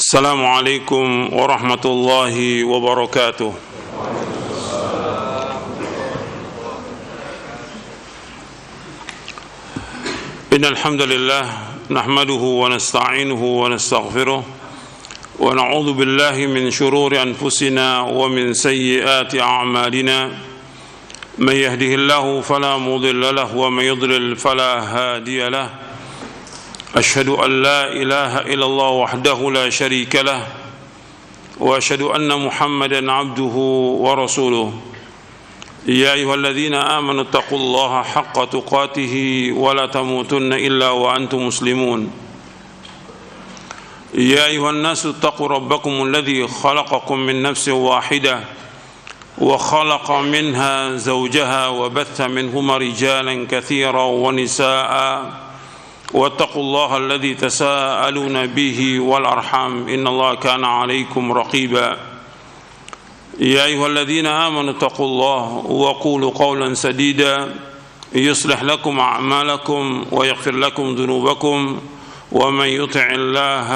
السلام عليكم ورحمة الله وبركاته. إن الحمد لله نحمده ونستعينه ونستغفره ونعوذ بالله من شرور أنفسنا ومن سيئات أعمالنا. من يهده الله فلا مضل له ومن يضلل فلا هادي له. أشهد أن لا إله إلا الله وحده لا شريك له وأشهد أن محمدا عبده ورسوله. يا أيها الذين آمنوا اتقوا الله حق تقاته ولا تموتن إلا وأنتم مسلمون. يا أيها الناس اتقوا ربكم الذي خلقكم من نفس واحدة وخلق منها زوجها وبث منهما رجالا كثيرا ونساء واتقوا الله الذي تساءلون به والأرحام إن الله كان عليكم رقيبا. يا أيها الذين آمنوا اتقوا الله وقولوا قولا سديدا يصلح لكم أعمالكم ويغفر لكم ذنوبكم ومن يطع الله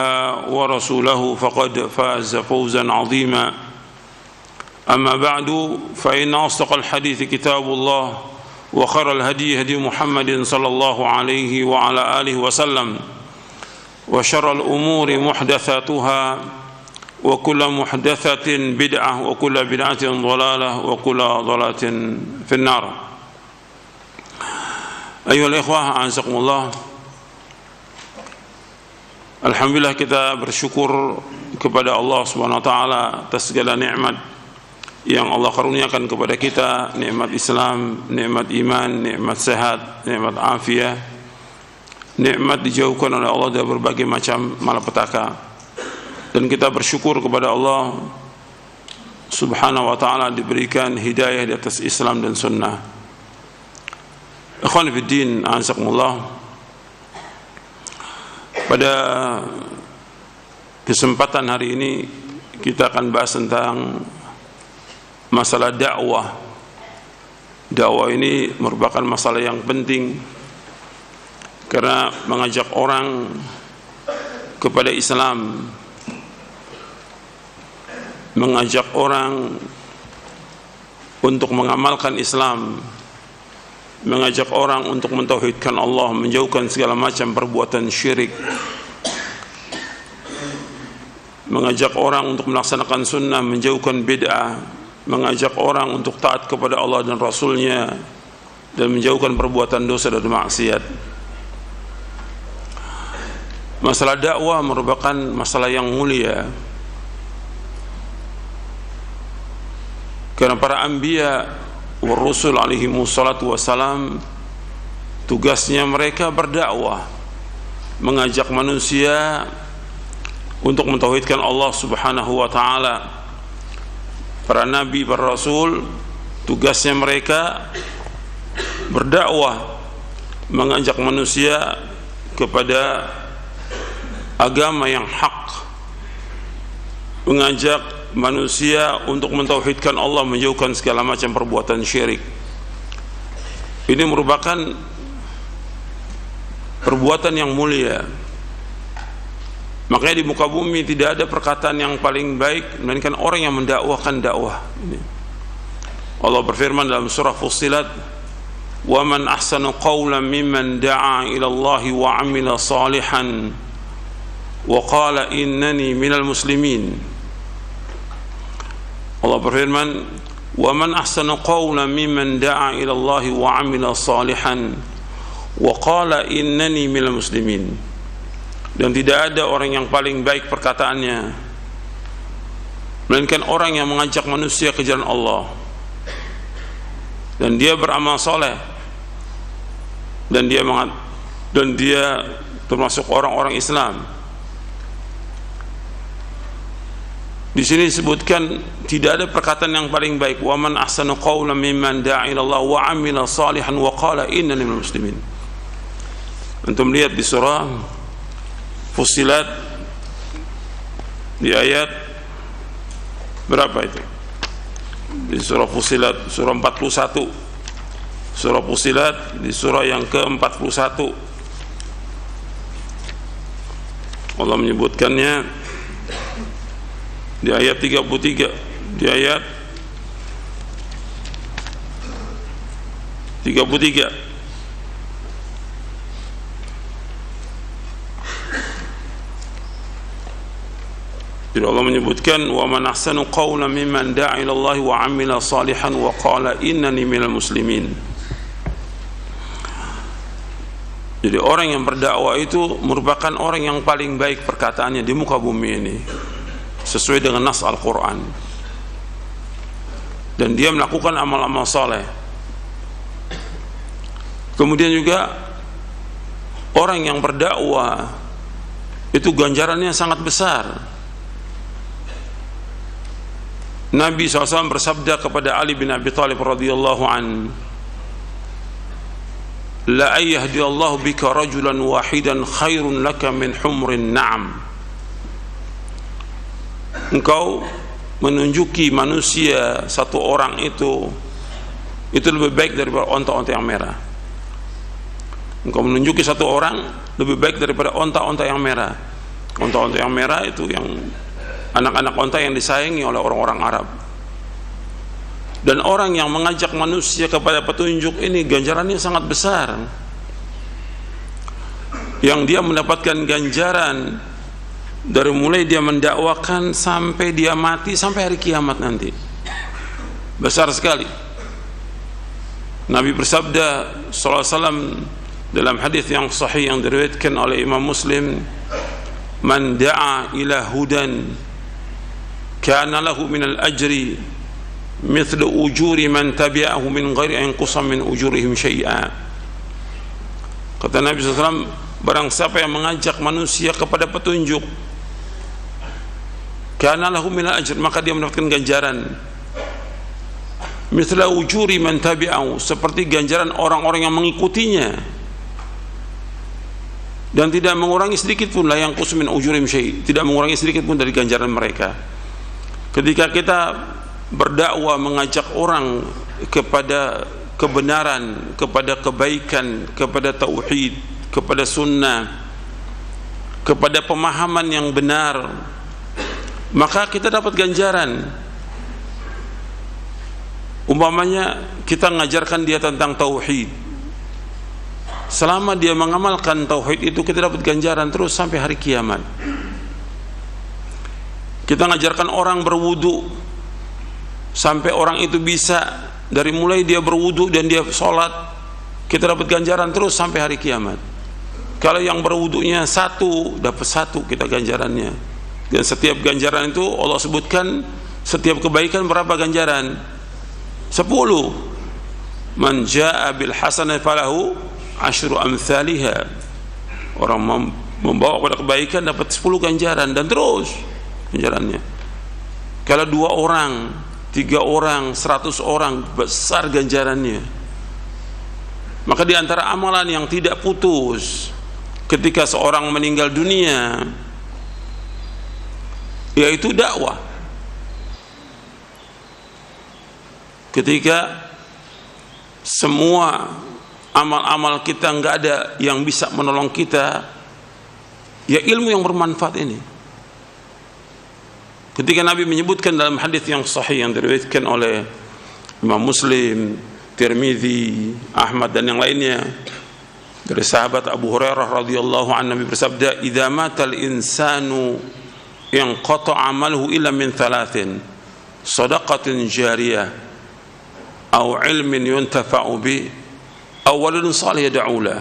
ورسوله فقد فاز فوزا عظيما. أما بعد فإن أصدق الحديث كتاب الله وخير الهدي هدي محمد صلى الله عليه وعلى آله وسلم وشر الأمور محدثاتها وكل محدثة بدعة وكل بدعة ضلالة وكل ضلالة في النار. أيها الإخوة أعزكم الله. Alhamdulillah, kita bersyukur kepada Allah Subhanahu wa taala atas segala nikmat yang Allah karuniakan kepada kita, nikmat Islam, nikmat iman, nikmat sehat, nikmat afiah, nikmat dijauhkan oleh Allah dari berbagai macam malapetaka. Dan kita bersyukur kepada Allah Subhanahu wa taala diberikan hidayah di atas Islam dan sunnah. Ikhwan fiddin, a'azakumullah. Pada kesempatan hari ini kita akan bahas tentang masalah dakwah. Dakwah ini merupakan masalah yang penting karena mengajak orang kepada Islam, mengajak orang untuk mengamalkan Islam, mengajak orang untuk mentauhidkan Allah, menjauhkan segala macam perbuatan syirik, mengajak orang untuk melaksanakan sunnah, menjauhkan bid'ah, mengajak orang untuk taat kepada Allah dan Rasulnya dan menjauhkan perbuatan dosa dan maksiat. Masalah dakwah merupakan masalah yang mulia karena para anbiya wa rusul alaihi wassalatu wassalam tugasnya mereka berdakwah, mengajak manusia untuk mentauhidkan Allah Subhanahu wa taala. Para nabi, para rasul, tugasnya mereka berdakwah, mengajak manusia kepada agama yang hak, mengajak manusia untuk mentauhidkan Allah, menjauhkan segala macam perbuatan syirik. Ini merupakan perbuatan yang mulia. Makanya di muka bumi tidak ada perkataan yang paling baik melainkan orang yang mendakwahkan dakwah. Allah berfirman dalam surah Fussilat, "Wa man ahsanu qawlan mimman da'a ila Allah wa 'amila salihan wa qala innani minal muslimin." Allah berfirman, "Wa man ahsanu qawlan mimman da'a ila Allah wa 'amila salihan wa qala innani minal muslimin." Dan tidak ada orang yang paling baik perkataannya melainkan orang yang mengajak manusia ke jalan Allah dan dia beramal soleh dan dia termasuk orang-orang Islam. Di sini disebutkan tidak ada perkataan yang paling baik. Wa man ahsanu qawlan mimman da'a ila Allah wa 'amila salihan wa qala innani minal muslimin. Antum lihat di surah Fussilat di ayat berapa itu? Di surah Fussilat surah 41. Surah Fussilat di surah yang ke-41 Allah menyebutkannya di ayat 33, di ayat 33. Jadi Allah menyebutkan wa man ahsanu qawlan mimman da'a ila Allah wa 'amila salihan wa qala innani minal muslimin. Jadi orang yang berdakwah itu merupakan orang yang paling baik perkataannya di muka bumi ini, sesuai dengan nas Al-Quran, dan dia melakukan amal-amal saleh. Kemudian juga orang yang berdakwah itu ganjarannya sangat besar. Nabi SAW bersabda kepada Ali bin Abi Thalib radhiyallahu an, la ayyahdiallahu bika rajulan wahidan khairun laka min humrin na'am. Engkau menunjuki manusia satu orang itu lebih baik daripada onta-onta yang merah. Engkau menunjuki satu orang lebih baik daripada onta-onta yang merah. Onta-onta yang merah itu yang anak-anak onta yang disayangi oleh orang-orang Arab. Dan orang yang mengajak manusia kepada petunjuk ini ganjarannya sangat besar, yang dia mendapatkan ganjaran dari mulai dia mendakwakan sampai dia mati, sampai hari kiamat nanti. Besar sekali. Nabi bersabda sallallahu alaihi wasallam dalam hadis yang sahih yang diriwayatkan oleh Imam Muslim, man da'a ila hudan kana lahu minal ajri mithlu ujuri man tabi'ahu min ghairi an yanqusa min ujurihim syai'a. Kata Nabi SAW, barang siapa yang mengajak manusia kepada petunjuk, kana lahu minal ajr, maka dia mendapatkan ganjaran mithla ujuri man tabi'ahu, seperti ganjaran orang-orang yang mengikutinya, dan tidak mengurangi sedikit pun, la yanqusu min ujurihim syai', tidak mengurangi sedikit pun dari ganjaran mereka. Ketika kita berdakwah, mengajak orang kepada kebenaran, kepada kebaikan, kepada tauhid, kepada sunnah, kepada pemahaman yang benar, maka kita dapat ganjaran. Umpamanya kita mengajarkan dia tentang tauhid, selama dia mengamalkan tauhid itu kita dapat ganjaran terus sampai hari kiamat. Kita mengajarkan orang berwudu sampai orang itu bisa, dari mulai dia berwudu dan dia sholat, kita dapat ganjaran terus sampai hari kiamat. Kalau yang berwudunya satu, dapat satu kita ganjarannya. Dan setiap ganjaran itu Allah sebutkan, setiap kebaikan berapa ganjaran? 10. Man jaa bil hasanati falahu asyru amsalihha. Orang membawa kepada kebaikan dapat 10 ganjaran, dan terus ganjarannya. Kalau 2 orang, 3 orang, 100 orang, besar ganjarannya. Maka di antara amalan yang tidak putus ketika seorang meninggal dunia, yaitu dakwah. Ketika semua amal-amal kita nggak ada yang bisa menolong kita, ya ilmu yang bermanfaat ini. Ketika Nabi menyebutkan dalam hadis yang sahih yang diriwayatkan oleh Imam Muslim, Tirmidzi, Ahmad dan yang lainnya, dari sahabat Abu Hurairah radhiyallahu anhu, Nabi bersabda, "Idza matal insanu yanqata 'amaluhu illa min thalathin, shadaqatin jariyah, aw 'ilmin yuntafa'u bi, aw waladun salih yad'u lah."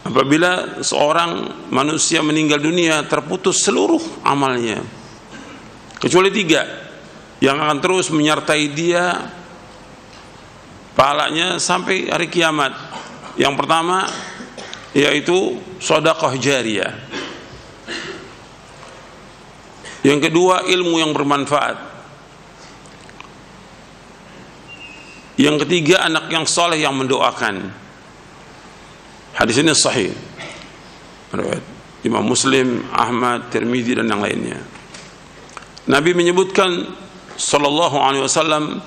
Apabila seorang manusia meninggal dunia, terputus seluruh amalnya kecuali 3 yang akan terus menyertai dia pahalanya sampai hari kiamat. Yang pertama yaitu sedekah jariyah, yang kedua ilmu yang bermanfaat, yang ketiga anak yang soleh yang mendoakan. Hadis ini sahih, Imam Muslim, Ahmad, Tirmidzi dan yang lainnya. Nabi menyebutkan sallallahu alaihi wasallam,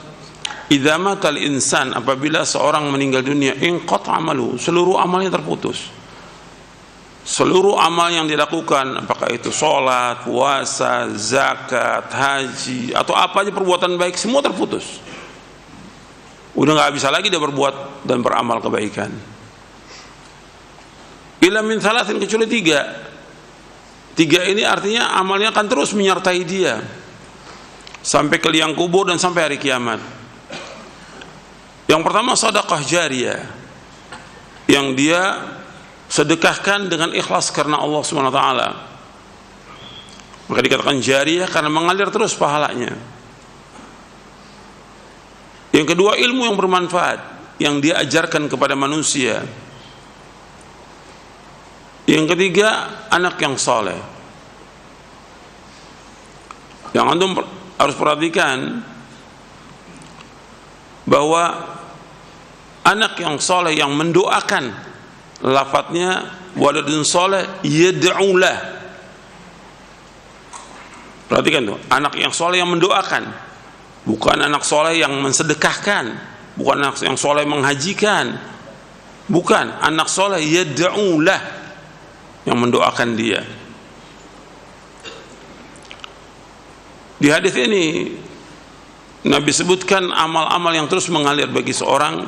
idza matal insan, apabila seorang meninggal dunia, inqata amalu, seluruh amalnya terputus. seluruh amal yang dilakukan, apakah itu sholat, puasa, zakat, haji, atau apa aja perbuatan baik, semua terputus. Udah nggak bisa lagi dia berbuat dan beramal kebaikan. Illa min thalathin, kecuali tiga. Tiga ini artinya amalnya akan terus menyertai dia sampai ke liang kubur dan sampai hari kiamat. Yang pertama sedekah jariyah, yang dia sedekahkan dengan ikhlas karena Allah Subhanahu wa taala. Maka dikatakan jariyah karena mengalir terus pahalanya. Yang kedua, ilmu yang bermanfaat yang dia ajarkan kepada manusia. Yang ketiga, anak yang saleh. Yang antum harus perhatikan bahwa anak yang saleh yang mendoakan, lafadznya waladun saleh yad'ulah. Perhatikan tuh, anak yang saleh yang mendoakan, bukan anak saleh yang mensedekahkan, bukan anak yang saleh menghajikan, bukan, anak saleh yad'ulah, yang mendoakan dia. Di hadis ini Nabi sebutkan amal-amal yang terus mengalir bagi seorang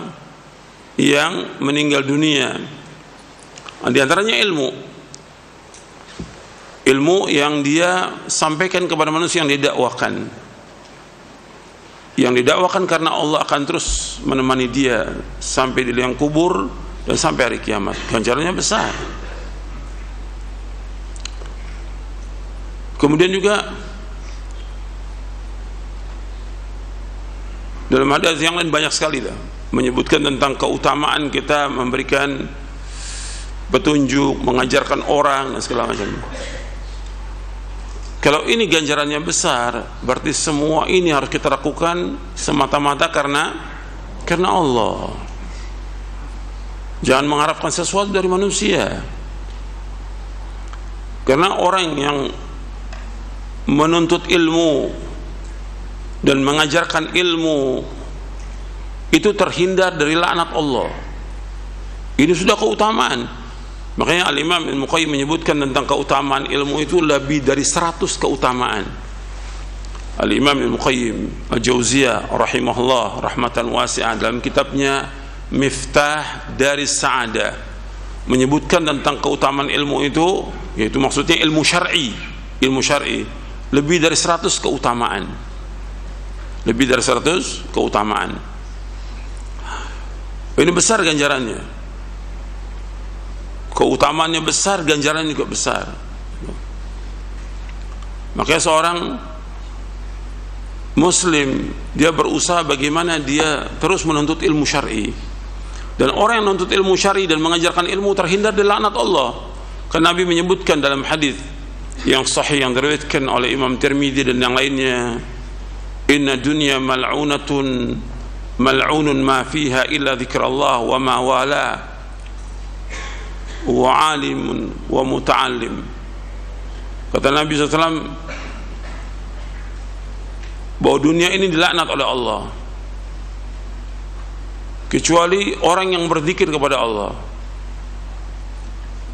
yang meninggal dunia. Di antaranya ilmu yang dia sampaikan kepada manusia, yang didakwakan. Yang didakwakan karena Allah akan terus menemani dia sampai di liang kubur dan sampai hari kiamat. Ganjarannya besar. Kemudian juga dalam hadis yang lain banyak sekali menyebutkan tentang keutamaan kita memberikan petunjuk, mengajarkan orang dan segala macam. Kalau ini ganjarannya besar, berarti semua ini harus kita lakukan semata-mata karena Allah. Jangan mengharapkan sesuatu dari manusia. Karena orang yang menuntut ilmu dan mengajarkan ilmu itu terhindar dari laknat Allah. Ini sudah keutamaan. Makanya Al-Imam Ibnu Qayyim menyebutkan tentang keutamaan ilmu itu lebih dari 100 keutamaan. Al-Imam Ibnu Qayyim Al-Jauziyah rahimahullah rahmatan wasi'ah dalam kitabnya Miftah Daris Sa'adah menyebutkan tentang keutamaan ilmu itu, yaitu maksudnya ilmu syar'i. Ilmu syar'i lebih dari 100 keutamaan. Lebih dari 100 keutamaan. Ini besar ganjarannya. Keutamaannya besar, ganjarannya juga besar. Makanya seorang muslim dia berusaha bagaimana dia terus menuntut ilmu syar'i. Dan orang yang menuntut ilmu syar'i dan mengajarkan ilmu terhindar dari laknat Allah. Karena Nabi menyebutkan dalam hadis yang sahih yang diriwayatkan oleh Imam Tirmidzi dan yang lainnya, inna dunya mal'unatun mal'unun ma fiha illa dzikrullah wa ma wala wa alimun wa muta'allim. Kata Nabi SAW bahwa dunia ini dilaknat oleh Allah kecuali orang yang berzikir kepada Allah,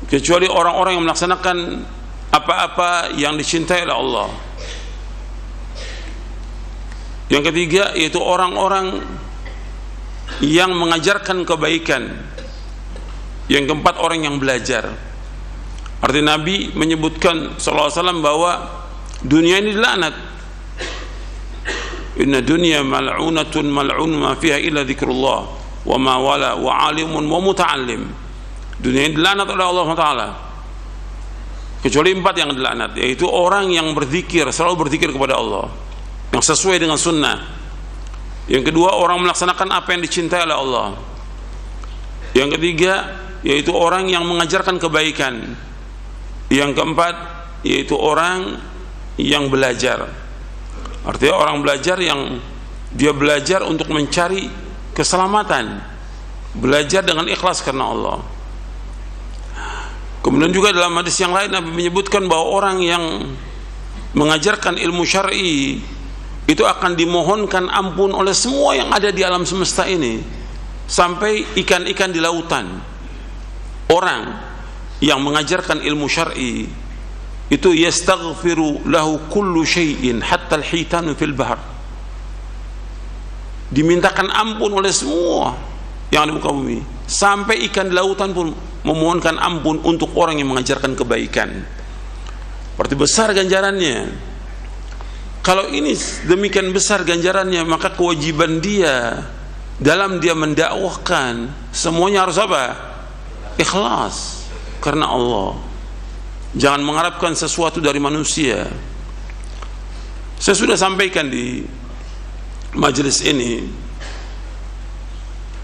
kecuali orang-orang yang melaksanakan apa-apa yang dicintai oleh Allah. Yang ketiga yaitu orang-orang yang mengajarkan kebaikan. Yang keempat orang yang belajar. Arti Nabi menyebutkan sallallahu alaihi wasallam bahwa dunia ini dilaknat. Inna dunya mal'unatun mal'un ma fiha illa dzikrullah wa ma wala wa alimun wa muta'allim. Dunia ini dilaknat oleh Allah Taala. Kecuali empat yang dilaknat, yaitu orang yang berzikir, selalu berzikir kepada Allah, yang sesuai dengan sunnah. Yang kedua, orang melaksanakan apa yang dicintai oleh Allah. Yang ketiga, yaitu orang yang mengajarkan kebaikan. Yang keempat, yaitu orang yang belajar. Artinya orang belajar yang dia belajar untuk mencari keselamatan, belajar dengan ikhlas karena Allah. Kemudian juga dalam hadis yang lain Nabi menyebutkan bahwa orang yang mengajarkan ilmu syar'i itu akan dimohonkan ampun oleh semua yang ada di alam semesta ini, sampai ikan-ikan di lautan. Orang yang mengajarkan ilmu syar'i itu yastaghfiru lahu kullu syai'in hatta al-hitanu fil bahr, dimintakan ampun oleh semua yang ada di muka bumi, sampai ikan di lautan pun memohonkan ampun untuk orang yang mengajarkan kebaikan. Berarti besar ganjarannya. Kalau ini demikian besar ganjarannya, maka kewajiban dia dalam dia mendakwahkan semuanya harus apa? Ikhlas karena Allah. Jangan mengharapkan sesuatu dari manusia. Saya sudah sampaikan di majelis ini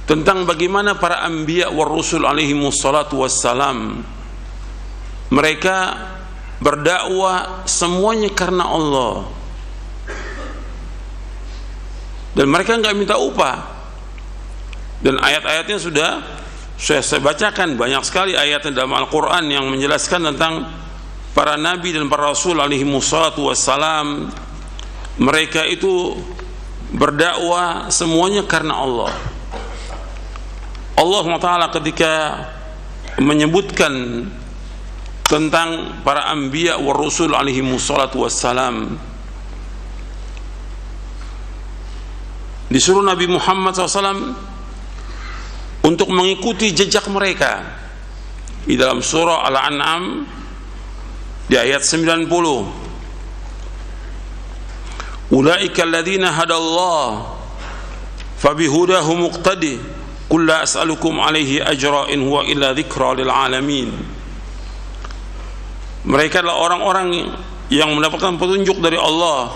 tentang bagaimana para anbiya war rusul alaihi wassalatu wassalam, mereka berdakwah semuanya karena Allah, dan mereka enggak minta upah. Dan ayat-ayatnya sudah saya bacakan, banyak sekali ayat dalam Al-Quran yang menjelaskan tentang para nabi dan para rasul alaihi wassalatu wassalam. Mereka itu berdakwah semuanya karena Allah. Allah SWT ketika menyebutkan tentang para anbiya wa rasul alaihi wassalatu wassalam, disuruh Nabi Muhammad SAW untuk mengikuti jejak mereka di dalam surah Al-An'am di ayat 90. Ulaika alladzina hadallah fabihudahu muqtadi qul la as'alukum alaihi ajra in huwa illa dzikra lil alamin. Mereka adalah orang-orang yang mendapatkan petunjuk dari Allah,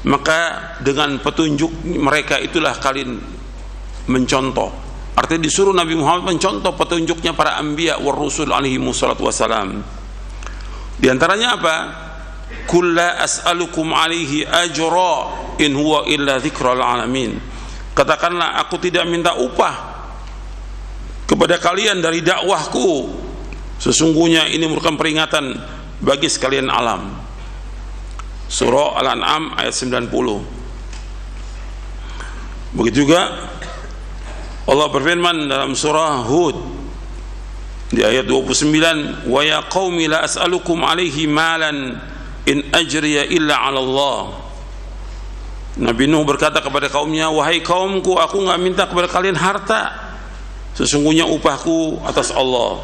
maka dengan petunjuk mereka itulah kalian mencontoh. Artinya disuruh Nabi Muhammad mencontoh petunjuknya para anbiya war rusul alaihi wassalatu wassalam. Di antaranya apa? Qul la as'alukum alaihi ajra in huwa illa dzikral alamin. Katakanlah, aku tidak minta upah kepada kalian dari dakwahku, sesungguhnya ini merupakan peringatan bagi sekalian alam. Surah Al-An'am ayat 90. Begitu juga Allah berfirman dalam surah Hud di ayat 29, wa ya qaumi la as'alukum alaihi malan in ajriya illa 'ala Allah. Nabi Nuh berkata kepada kaumnya, wahai kaumku, aku enggak minta kepada kalian harta, sesungguhnya upahku atas Allah.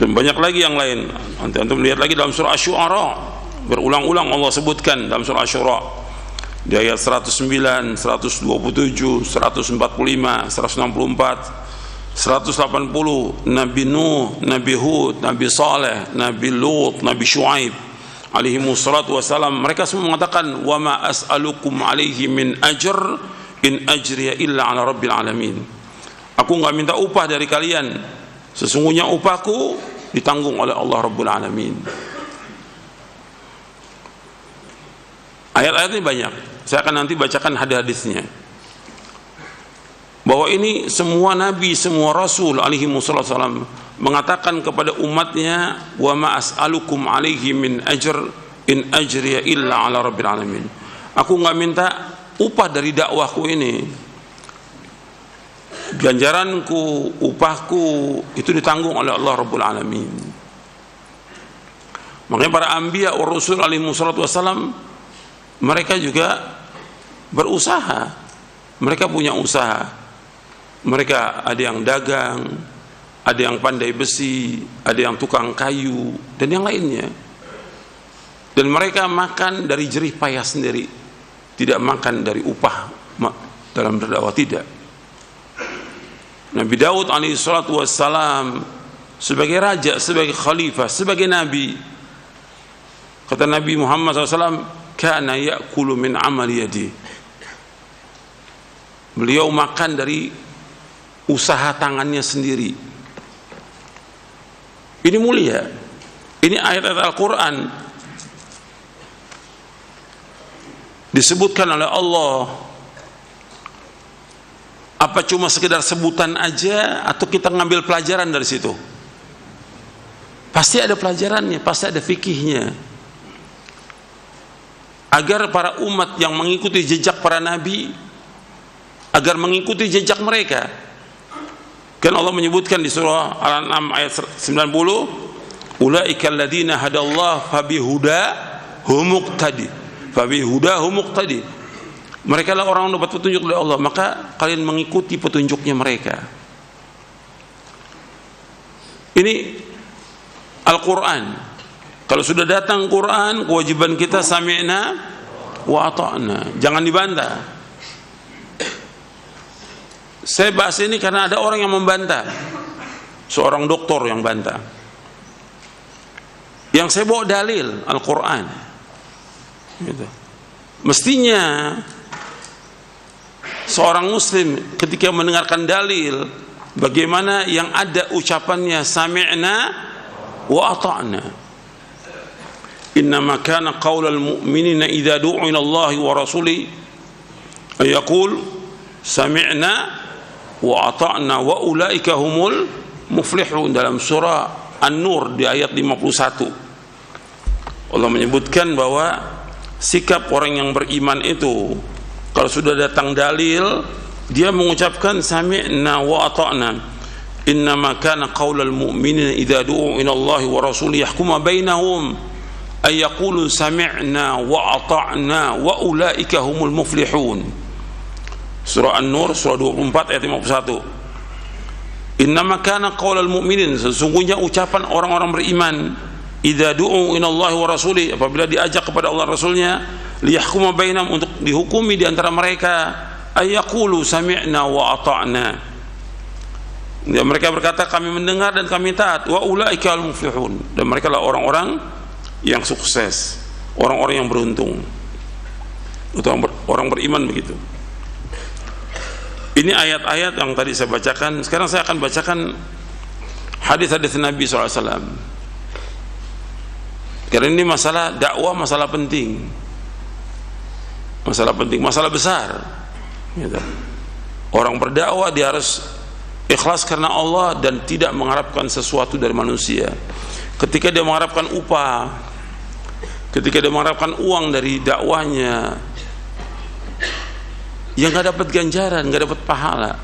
Dan banyak lagi yang lain. Nanti antum lihat lagi dalam surah Asy-Syu'ara, berulang-ulang Allah sebutkan dalam surah Asy-Syu'ara di ayat 109, 127, 145, 164, 180, Nabi Nuh, Nabi Hud, Nabi Saleh, Nabi Lut, Nabi Syuaib alaihi wassalatu wassalam, mereka semua mengatakan, wa ma as'alukum alaihi min ajr in ajriya illa ala rabbil alamin. Aku enggak minta upah dari kalian, sesungguhnya upahku ditanggung oleh Allah Rabbul Alamin. Ayat-ayat ini banyak, saya akan nanti bacakan hadis-hadisnya, bahwa ini semua nabi, semua rasul alaihi wasallam mengatakan kepada umatnya, wa ma as'alukum alaihi min ajr in ajriya illa ala rabbil alamin. Aku enggak minta upah dari dakwahku ini, ganjaranku, upahku itu ditanggung oleh Allah Rabbul Alamin. Makanya para anbiya wa rasul alaihi wasallam mereka juga berusaha, mereka punya usaha, mereka ada yang dagang, ada yang pandai besi, ada yang tukang kayu, dan yang lainnya. Dan mereka makan dari jerih payah sendiri, tidak makan dari upah dalam berdakwah, tidak. Nabi Daud alaihi salatu wassalam sebagai raja, sebagai khalifah, sebagai nabi, kata Nabi Muhammad SAW, kana ya'kulu min amali yadi. Beliau makan dari usaha tangannya sendiri. Ini mulia. Ini ayat-ayat Al-Quran disebutkan oleh Allah. Apa cuma sekedar sebutan aja atau kita ngambil pelajaran dari situ? Pasti ada pelajarannya, pasti ada fikihnya. Agar para umat yang mengikuti jejak para nabi, agar mengikuti jejak mereka, Kan Allah menyebutkan di surah Al-An'am ayat 90, ulaika alladziina hadallahu fabihudahum muqtadi. Mereka lah orang yang dapat petunjuk dari Allah, maka kalian mengikuti petunjuknya mereka. Ini Al-Quran. Kalau sudah datang Quran, kewajiban kita sami'na wa ata'na, jangan dibantah. Saya bahas ini karena ada orang yang membantah, seorang doktor yang bantah. Yang saya bawa dalil Al-Quran gitu. Mestinya seorang muslim ketika mendengarkan dalil, bagaimana yang ada ucapannya sami'na wa ata'na. Innama kana qaulal mu'minina idza du'u ila Allahi wa rasulihi ay yaqul sami'na wa ata'na wa ulaika humul muflihun, dalam surah An-Nur di ayat 51. Allah menyebutkan bahwa sikap orang yang beriman itu kalau sudah datang dalil, dia mengucapkan sami'na wa ata'na. Innama kana qaulal mu'minina idza du'u ila Allahi wa rasulihi yahkuma bainahum ay yaqulu sami'na wa ata'na wa ulaika humul muflihun. Surah An-Nur surah 24 ayat 51. Innama kana qaulal mu'minin, sesungguhnya ucapan orang-orang beriman, idza du'u ila Allah wa rasulih, apabila diajak kepada Allah Rasulnya, liyahkuma bainahum, untuk dihukumi di antara mereka, ay yaqulu sami'na wa ata'na. Ya, mereka berkata kami mendengar dan kami taat, wa ulaika al muflihun, dan mereka lah orang-orang yang sukses, orang-orang yang beruntung. Orang beriman begitu. Ini ayat-ayat yang tadi saya bacakan. Sekarang saya akan bacakan hadis-hadis Nabi SAW. Karena ini masalah dakwah, masalah penting, masalah besar. Orang berdakwah dia harus ikhlas karena Allah dan tidak mengharapkan sesuatu dari manusia. Ketika dia mengharapkan upah, ketika dia mengharapkan uang dari dakwahnya, yang nggak dapat ganjaran, nggak dapat pahala,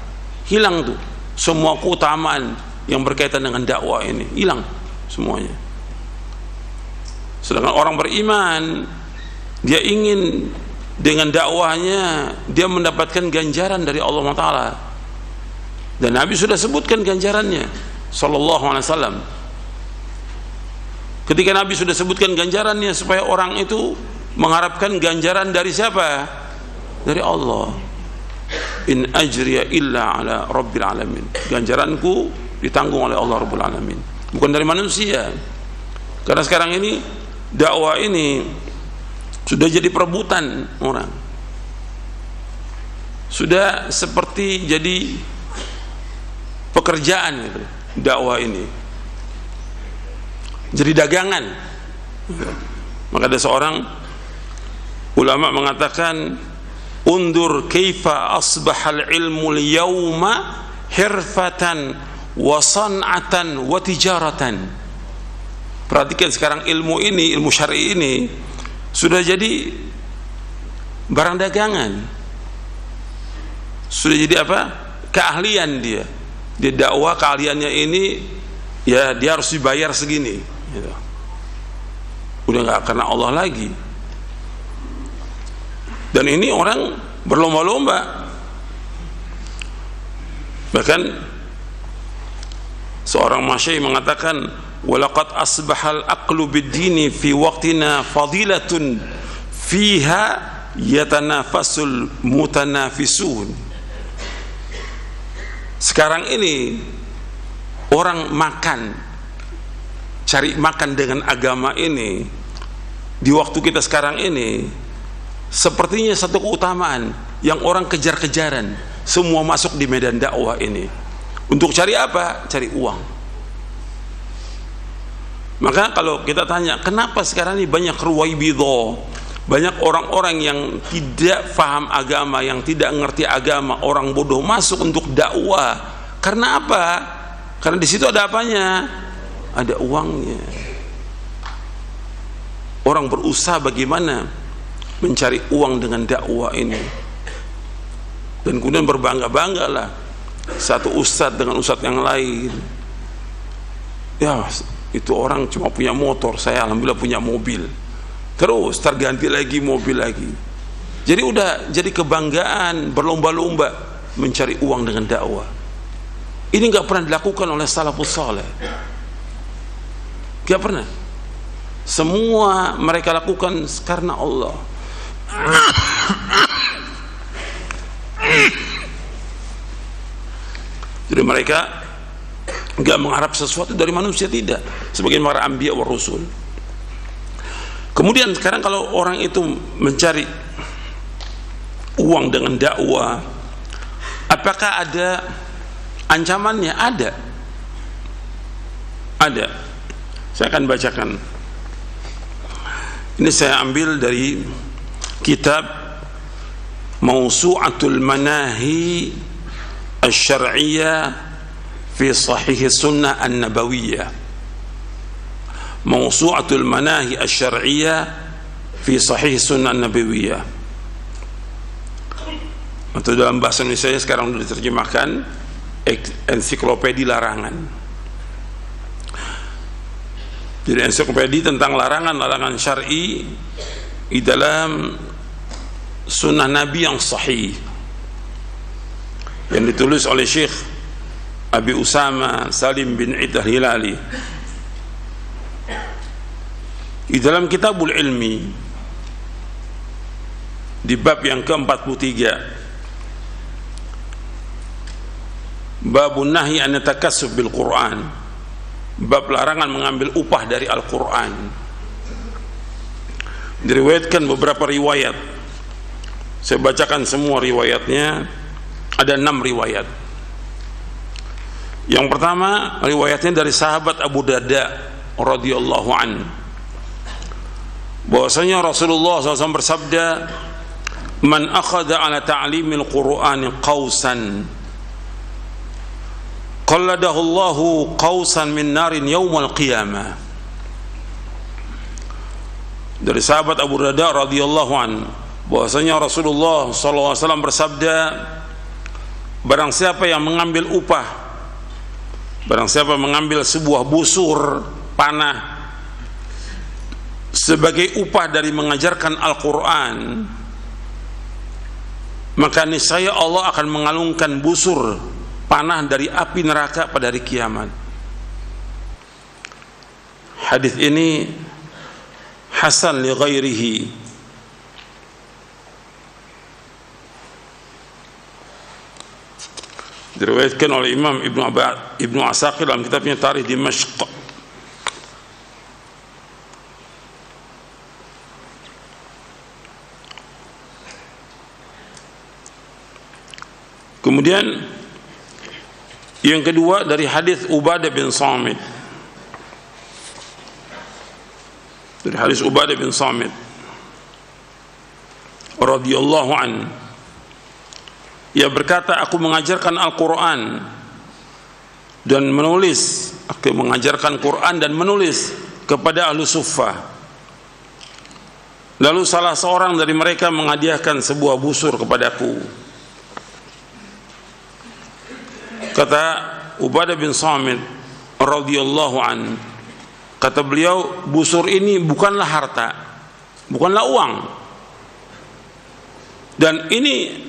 hilang tuh semua keutamaan yang berkaitan dengan dakwah ini, hilang semuanya. Sedangkan orang beriman, dia ingin dengan dakwahnya dia mendapatkan ganjaran dari Allah Taala, dan Nabi sudah sebutkan ganjarannya Sallallahu Alaihi Wasallam. Ketika Nabi sudah sebutkan ganjarannya, supaya orang itu mengharapkan ganjaran dari siapa? Dari Allah. In ajriya illa ala rabbil alamin, ganjaranku ditanggung oleh Allah Rabbul Alamin, bukan dari manusia. Karena sekarang ini dakwah ini sudah jadi perebutan orang, sudah seperti jadi pekerjaan gitu. Dakwah ini jadi dagangan. Maka ada seorang ulama mengatakan, undur kaifa asbahal ilmu al-yawma hirfatan wa san'atan wa tijaratan. Perhatikan sekarang ilmu ini, ilmu syar'i ini sudah jadi barang dagangan, sudah jadi apa? Keahlian dia. Dia dakwah, keahliannya ini ya dia harus dibayar segini gitu. Udah nggak karena Allah lagi. Dan ini orang berlomba-lomba. Bahkan seorang masyayikh mengatakan, walaqad asbahal aqlu bid-dini fi waqtina fadilatun fiha yatanafasul mutanafisun. Sekarang ini orang cari makan dengan agama ini di waktu kita sekarang ini sepertinya satu keutamaan yang orang kejar-kejaran. Semua masuk di medan dakwah ini untuk cari apa? Cari uang. Maka kalau kita tanya, kenapa sekarang ini banyak ruwaibidho, banyak orang-orang yang tidak paham agama, yang tidak ngerti agama, orang bodoh masuk untuk dakwah. Karena apa? Karena di situ ada apanya? Ada uangnya. Orang berusaha bagaimana mencari uang dengan dakwah ini, dan kemudian berbangga-banggalah satu ustadz dengan ustadz yang lain. Ya, itu orang cuma punya motor, saya alhamdulillah punya mobil. Terus terganti lagi mobil lagi. Jadi udah jadi kebanggaan, berlomba-lomba mencari uang dengan dakwah. Ini nggak pernah dilakukan oleh salafus saleh. Nggak pernah. Semua mereka lakukan karena Allah. Jadi mereka nggak mengharap sesuatu dari manusia, tidak. Sebagian para anbiya wa rusul. Kemudian sekarang kalau orang itu mencari uang dengan dakwah, apakah ada ancamannya? Ada. Saya akan bacakan. Ini saya ambil dari kitab Mawsu'atul Manahi Asy-Syar'iyyah fi Sahih Sunnah An-Nabawiyah. Mawsu'atul Manahi Asy-Syar'iyyah fi Sahih Sunnah An-Nabawiyah. Atau dalam bahasa Indonesia sekarang sudah diterjemahkan ensiklopedia larangan. Jadi ensiklopedia tentang larangan-larangan syar'i di dalam sunnah Nabi yang sahih, yang ditulis oleh Syekh Abi Usama Salim bin Id al-Hilali di dalam Kitabul Ilmi di bab yang ke-43, Babun Nahyi an Takassub bil Quran, bab larangan mengambil upah dari Al-Quran. Diriwayatkan beberapa riwayat, saya bacakan semua riwayatnya. Ada 6 riwayat. Yang pertama riwayatnya dari sahabat Abu Darda radhiyallahu an, bahwasanya Rasulullah SAW bersabda, man akhadha ala ta'limil Qur'ani qausan qalladahu Allahu qausan min narin yaumal qiyamah. Dari sahabat Abu Darda radhiyallahu an, bahwasanya Rasulullah SAW bersabda, barang siapa yang mengambil upah, barang siapa mengambil sebuah busur panah sebagai upah dari mengajarkan Al-Quran, maka niscaya Allah akan mengalungkan busur panah dari api neraka pada hari kiamat. Hadis ini hasan li ghairihi. Diriwayatkan oleh Imam Ibnu Asakir dalam kitabnya Tarikh Dimashq. Kemudian yang kedua dari hadis Ubadah bin Samit. Dari hadis Ubadah bin Samit radhiyallahu an, ia berkata, aku mengajarkan Al-Quran dan menulis, aku mengajarkan Quran dan menulis kepada ahlu suffah. Lalu salah seorang dari mereka menghadiahkan sebuah busur kepadaku. Kata Ubadah bin Samit radhiyallahu an, kata beliau, busur ini bukanlah harta, bukanlah uang, dan ini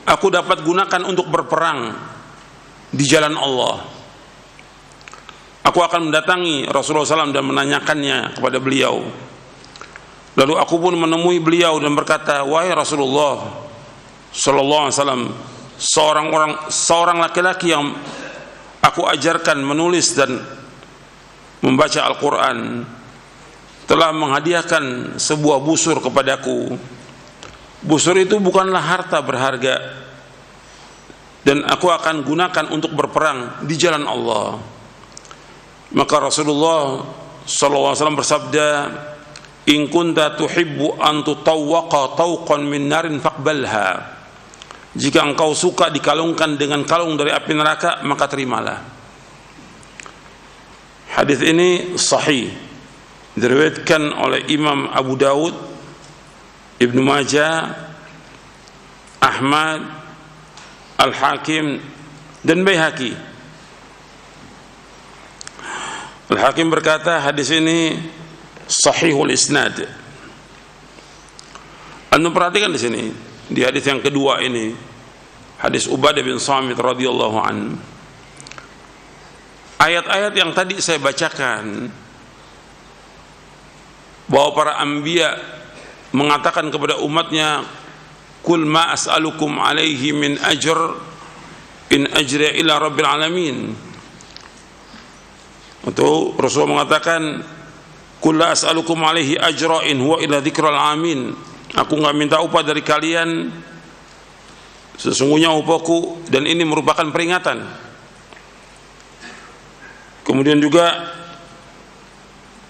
aku dapat gunakan untuk berperang di jalan Allah. Aku akan mendatangi Rasulullah SAW dan menanyakannya kepada beliau. Lalu aku pun menemui beliau dan berkata, wahai Rasulullah Sallallahu Alaihi Wasallam, seorang laki-laki yang aku ajarkan menulis dan membaca Al-Quran telah menghadiahkan sebuah busur kepadaku. Busur itu bukanlah harta berharga, dan aku akan gunakan untuk berperang di jalan Allah. Maka Rasulullah SAW bersabda, in kunta tuhibbu an tutawwaqa tawqan min narin faqbalha. Jika engkau suka dikalungkan dengan kalung dari api neraka, maka terimalah. Hadis ini sahih, diriwayatkan oleh Imam Abu Dawud, Ibnu Majah, Ahmad, Al-Hakim, dan Baihaqi. Al-Hakim berkata hadis ini sahihul isnad. Anda perhatikan di sini di hadis yang kedua ini, hadis Ubadah bin Samit radhiyallahu an. Ayat-ayat yang tadi saya bacakan bahwa para anbiya mengatakan kepada umatnya, "Qul ma as'alukum alaihi min ajr in ajriya ila rabbil alamin." Atau Rasulullah mengatakan, "Qul la as'alukum alaihi ajra in huwa illa dzikral amin." Aku enggak minta upah dari kalian, sesungguhnya upahku, dan ini merupakan peringatan. Kemudian juga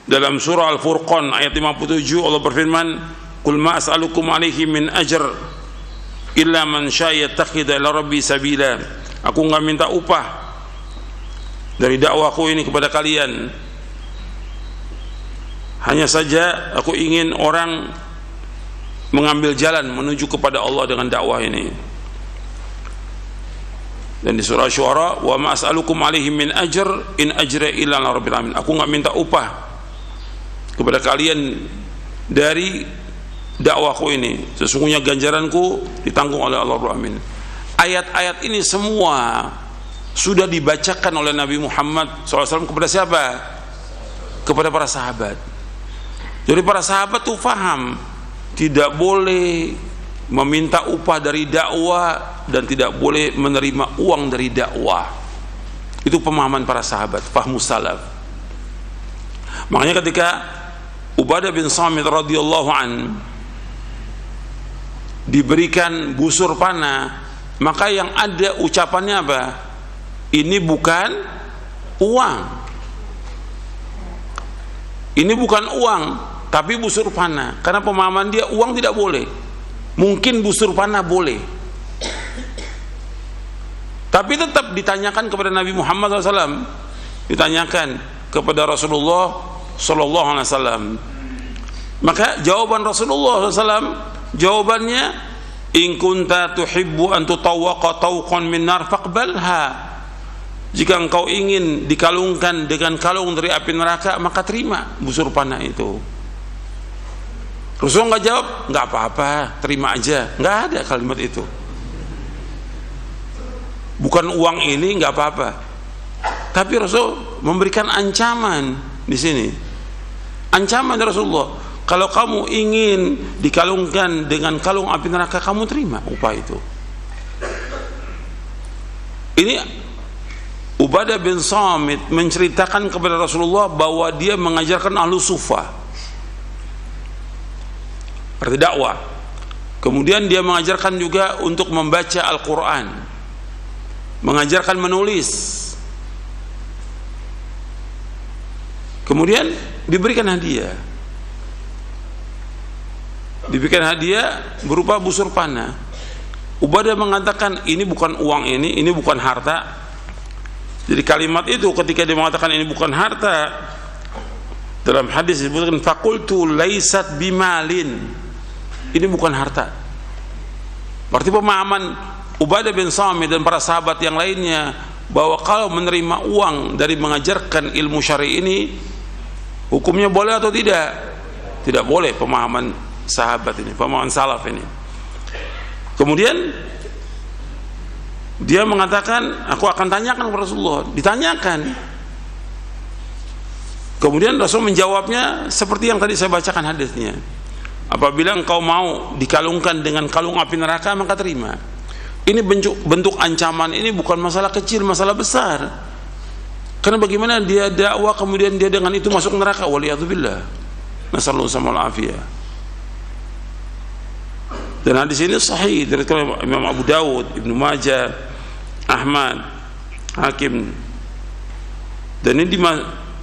dalam surah Al-Furqan ayat 57 Allah berfirman, "Qul ma as'alukum alaihi min ajr illa man syaa'a yattakhidha ila rabbi sabila." Aku enggak minta upah dari dakwahku ini kepada kalian, hanya saja aku ingin orang mengambil jalan menuju kepada Allah dengan dakwah ini. Dan di surah Syu'ara, "Wa ma as'alukum alaihi min ajr in ajra illa ala rabbil alamin." Aku enggak minta upah kepada kalian dari dakwahku ini, sesungguhnya ganjaranku ditanggung oleh Allah Rabbul Alamin. Ayat-ayat ini semua sudah dibacakan oleh Nabi Muhammad SAW kepada siapa? Kepada para sahabat. Jadi para sahabat tuh faham tidak boleh meminta upah dari dakwah dan tidak boleh menerima uang dari dakwah. Itu pemahaman para sahabat, fahmu salaf. Makanya ketika Ubadah bin Samit radhiyallahu an diberikan busur panah, maka yang ada ucapannya apa? Ini bukan uang. Ini bukan uang, tapi busur panah. Karena pemahaman dia uang tidak boleh. Mungkin busur panah boleh. Tapi tetap ditanyakan kepada Nabi Muhammad SAW, ditanyakan kepada Rasulullah SAW. Maka jawaban Rasulullah SAW, jawabannya, "In kunta tuhibbu an tutawwaqa tawqan min nar faqbalha." Jika engkau ingin dikalungkan dengan kalung dari api neraka, maka terima busur panah itu. Rasul nggak jawab, "Nggak apa-apa, terima aja." Nggak ada kalimat itu. Bukan uang ini nggak apa-apa. Tapi Rasul memberikan ancaman di sini. Ancaman dari Rasulullah, kalau kamu ingin dikalungkan dengan kalung api neraka, kamu terima upah itu. Ini Ubadah bin Samit menceritakan kepada Rasulullah bahwa dia mengajarkan ahlu sufah, arti dakwah. Kemudian dia mengajarkan juga untuk membaca Al-Quran, mengajarkan menulis. Kemudian diberikan hadiah, berupa busur panah. Ubadah mengatakan, ini bukan uang, ini bukan harta. Jadi kalimat itu ketika dia mengatakan ini bukan harta, dalam hadis disebutkan, "Faqultu laisat bimalin." Ini bukan harta. Berarti pemahaman Ubadah bin Samit dan para sahabat yang lainnya bahwa kalau menerima uang dari mengajarkan ilmu syar'i ini, hukumnya boleh atau tidak? Tidak boleh, pemahaman sahabat ini, pemahaman salaf ini. Kemudian dia mengatakan, "Aku akan tanyakan kepada Rasulullah." Ditanyakan. Kemudian Rasul menjawabnya seperti yang tadi saya bacakan hadisnya. Apabila engkau mau dikalungkan dengan kalung api neraka, maka terima. Ini bentuk ancaman ini bukan masalah kecil, masalah besar. Karena bagaimana dia dakwah kemudian dia dengan itu masuk neraka, waliyadzubillah. Nasallahu alaihi afiyah. Dan hadis ini sahih dari Imam Abu Dawud, Ibnu Majah, Ahmad, Hakim. Dan ini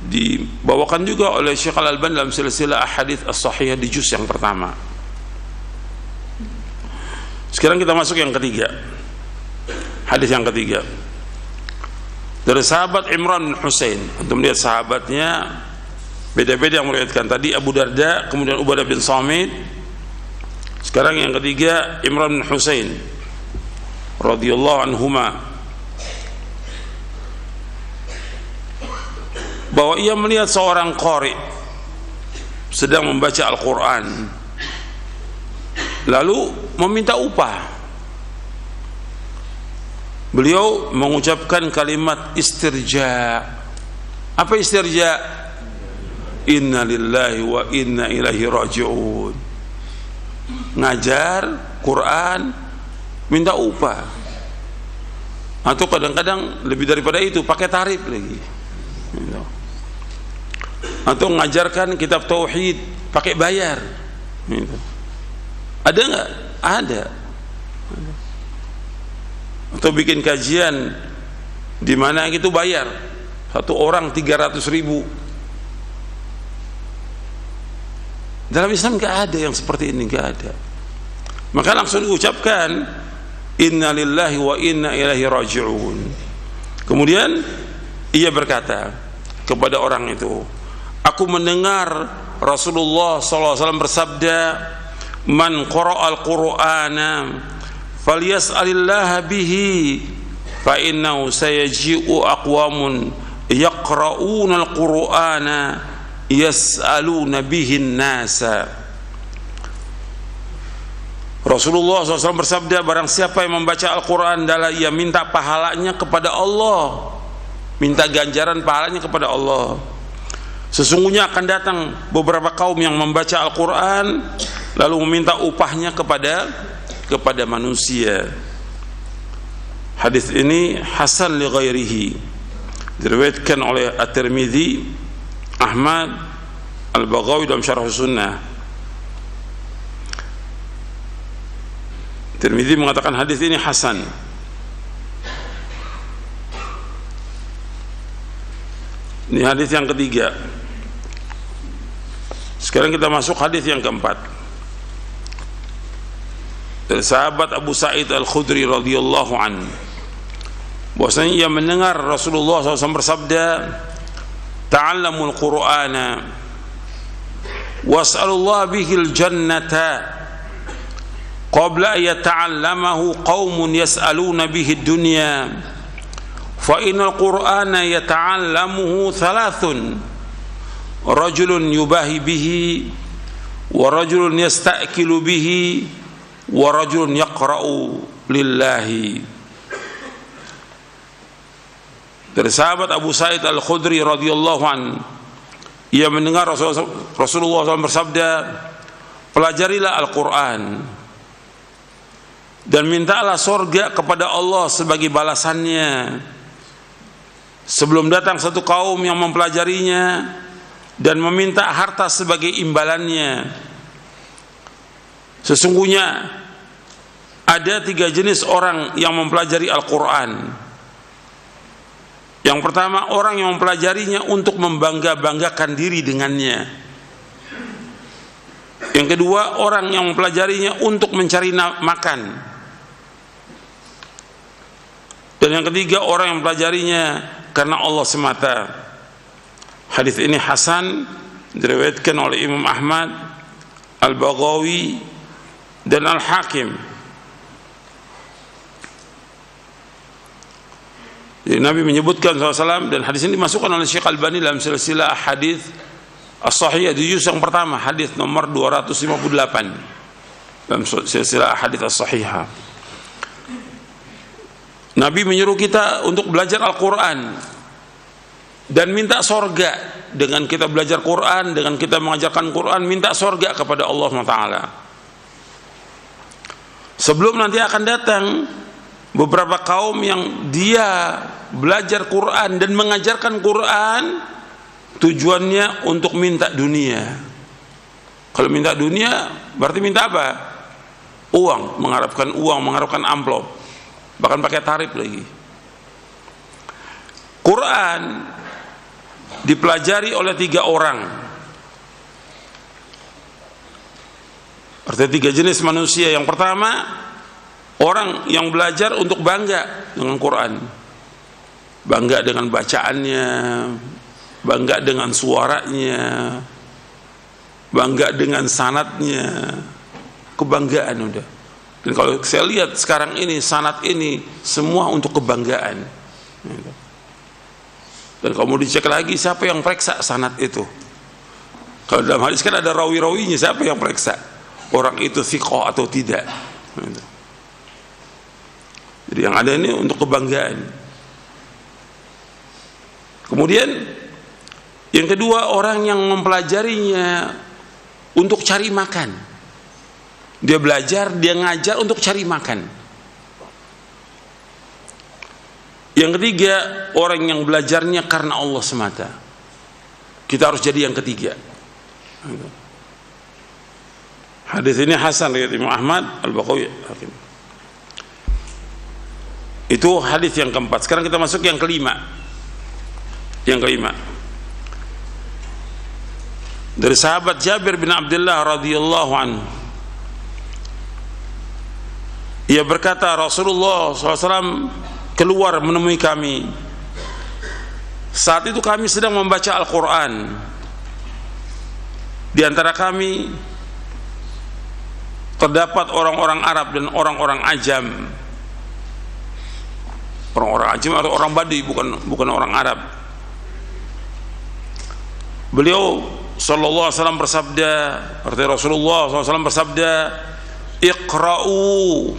dibawakan juga oleh Syekh Al-Albani dalam silsilah ahadits as-sahihah di juz yang pertama. Sekarang kita masuk yang ketiga. Hadis yang ketiga. Dari sahabat Imran bin Husain. Untuk melihat sahabatnya beda-beda yang meriwayatkan. Tadi Abu Darda, kemudian Ubadah bin Samit. Sekarang yang ketiga Imran bin Husain radhiyallahu anhuma. bahwa ia melihat seorang qari sedang membaca Al-Quran, lalu meminta upah. Beliau mengucapkan kalimat istirja. Apa istirja? Inna lillahi wa inna ilaihi raji'un. Ngajar Quran minta upah, atau kadang-kadang lebih daripada itu pakai tarif lagi, atau mengajarkan kitab tauhid pakai bayar. Ada nggak? Ada. Atau bikin kajian di mana itu bayar, satu orang 300.000. Dalam Islam nggak ada yang seperti ini, nggak ada. Maka langsung diucapkan inna lillahi wa inna ilaihi raji'un. Kemudian ia berkata kepada orang itu, aku mendengar Rasulullah SAW bersabda, man qara'al qur'ana falyas'alillaha bihi fa innahu sayaji'u aqwamun yaqra'unal qur'ana yas'aluna bihin nasa. Rasulullah SAW bersabda, barang siapa yang membaca Al-Quran adalah ia minta pahalanya kepada Allah, minta ganjaran pahalanya kepada Allah. Sesungguhnya akan datang beberapa kaum yang membaca Al-Quran lalu meminta upahnya kepada manusia. Hadis ini hasan li ghairihi, diriwayatkan oleh At-Tirmidzi, Ahmad, Al-Baghawi dalam Syarh Sunnah. Tirmidzi mengatakan hadis ini hasan. Ini hadis yang ketiga. Sekarang kita masuk hadis yang keempat. Dari sahabat Abu Sa'id Al-Khudri radhiyallahu anhu, bahwasanya ia mendengar Rasulullah SAW bersabda, ta'allamul Qur'ana was'alullah bihil jannata qabla yata'allamahu qaumun yas'aluna bihi dunya fa innal Qur'ana yata'allamuhu thalathun rajulun yubahi bihi wa rajulun yasta'kilu bihi wa rajulun yaqra'u lillahi. Dari sahabat Abu Sa'id Al-Khudri radhiyallahu anhu, ia mendengar Rasulullah SAW bersabda, pelajarilah Al-Quran dan mintalah surga kepada Allah sebagai balasannya sebelum datang satu kaum yang mempelajarinya dan meminta harta sebagai imbalannya. Sesungguhnya ada 3 jenis orang yang mempelajari Al-Quran. Yang pertama, orang yang mempelajarinya untuk membangga-banggakan diri dengannya. Yang kedua, orang yang mempelajarinya untuk mencari makan. Dan yang ketiga, orang yang mempelajarinya karena Allah semata. Hadis ini hasan, diriwayatkan oleh Imam Ahmad, Al-Baghawi dan Al-Hakim. Jadi Nabi menyebutkan SAW, dan hadis ini dimasukkan oleh Syekh Albani dalam silsilah hadis as-sahihah di juz yang pertama, hadis nomor 258 dalam silsilah hadis as-sahihah. Nabi menyuruh kita untuk belajar Al-Quran dan minta sorga. Dengan kita belajar Quran, dengan kita mengajarkan Quran, minta sorga kepada Allah SWT. Sebelum nanti akan datang beberapa kaum yang dia belajar Quran dan mengajarkan Quran tujuannya untuk minta dunia. Kalau minta dunia berarti minta apa? Uang, mengharapkan uang, mengharapkan amplop, bahkan pakai tarif lagi. Quran dipelajari oleh 3 orang. Artinya 3 jenis manusia. Yang pertama, orang yang belajar untuk bangga dengan Quran, bangga dengan bacaannya, bangga dengan suaranya, bangga dengan sanadnya, kebanggaan udah. Dan kalau saya lihat sekarang ini sanad ini semua untuk kebanggaan. Dan kalau mau dicek lagi siapa yang periksa sanad itu. Kalau dalam hadis kan ada rawi-rawinya, siapa yang periksa orang itu thiqah atau tidak. Jadi yang ada ini untuk kebanggaan. Kemudian yang kedua, orang yang mempelajarinya untuk cari makan. Dia belajar, dia ngajar untuk cari makan. Yang ketiga, orang yang belajarnya karena Allah semata. Kita harus jadi yang ketiga. Hadis ini hasan riwayat Imam Ahmad, Al-Baqawi, Hakim. Itu hadis yang keempat. Sekarang kita masuk yang kelima. Yang kelima, dari sahabat Jabir bin Abdullah radhiyallahu anhu, ia berkata, Rasulullah SAW keluar menemui kami. Saat itu kami sedang membaca Al-Quran. Di antara kami terdapat orang-orang Arab dan orang-orang Ajam. Orang-orang Ajam atau orang Badui, bukan orang Arab. Beliau sallallahu alaihi wasallam bersabda, arti Rasulullah SAW bersabda, Iqra'u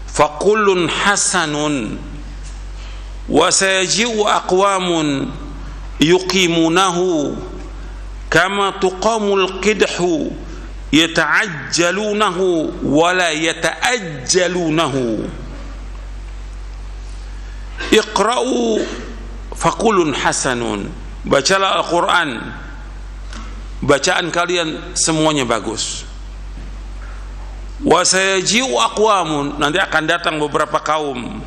fakullun hasanun wa sayaji'u aqwamun yuqimunahu kama tuqamul qidhu yata'ajjalunahu wa la yata'ajjalunahu. Iqra'u fakullun hasanun, bacalah Al-Quran, bacaan kalian semuanya bagus. Wa sayaji'u aqwamun, nanti akan datang beberapa kaum,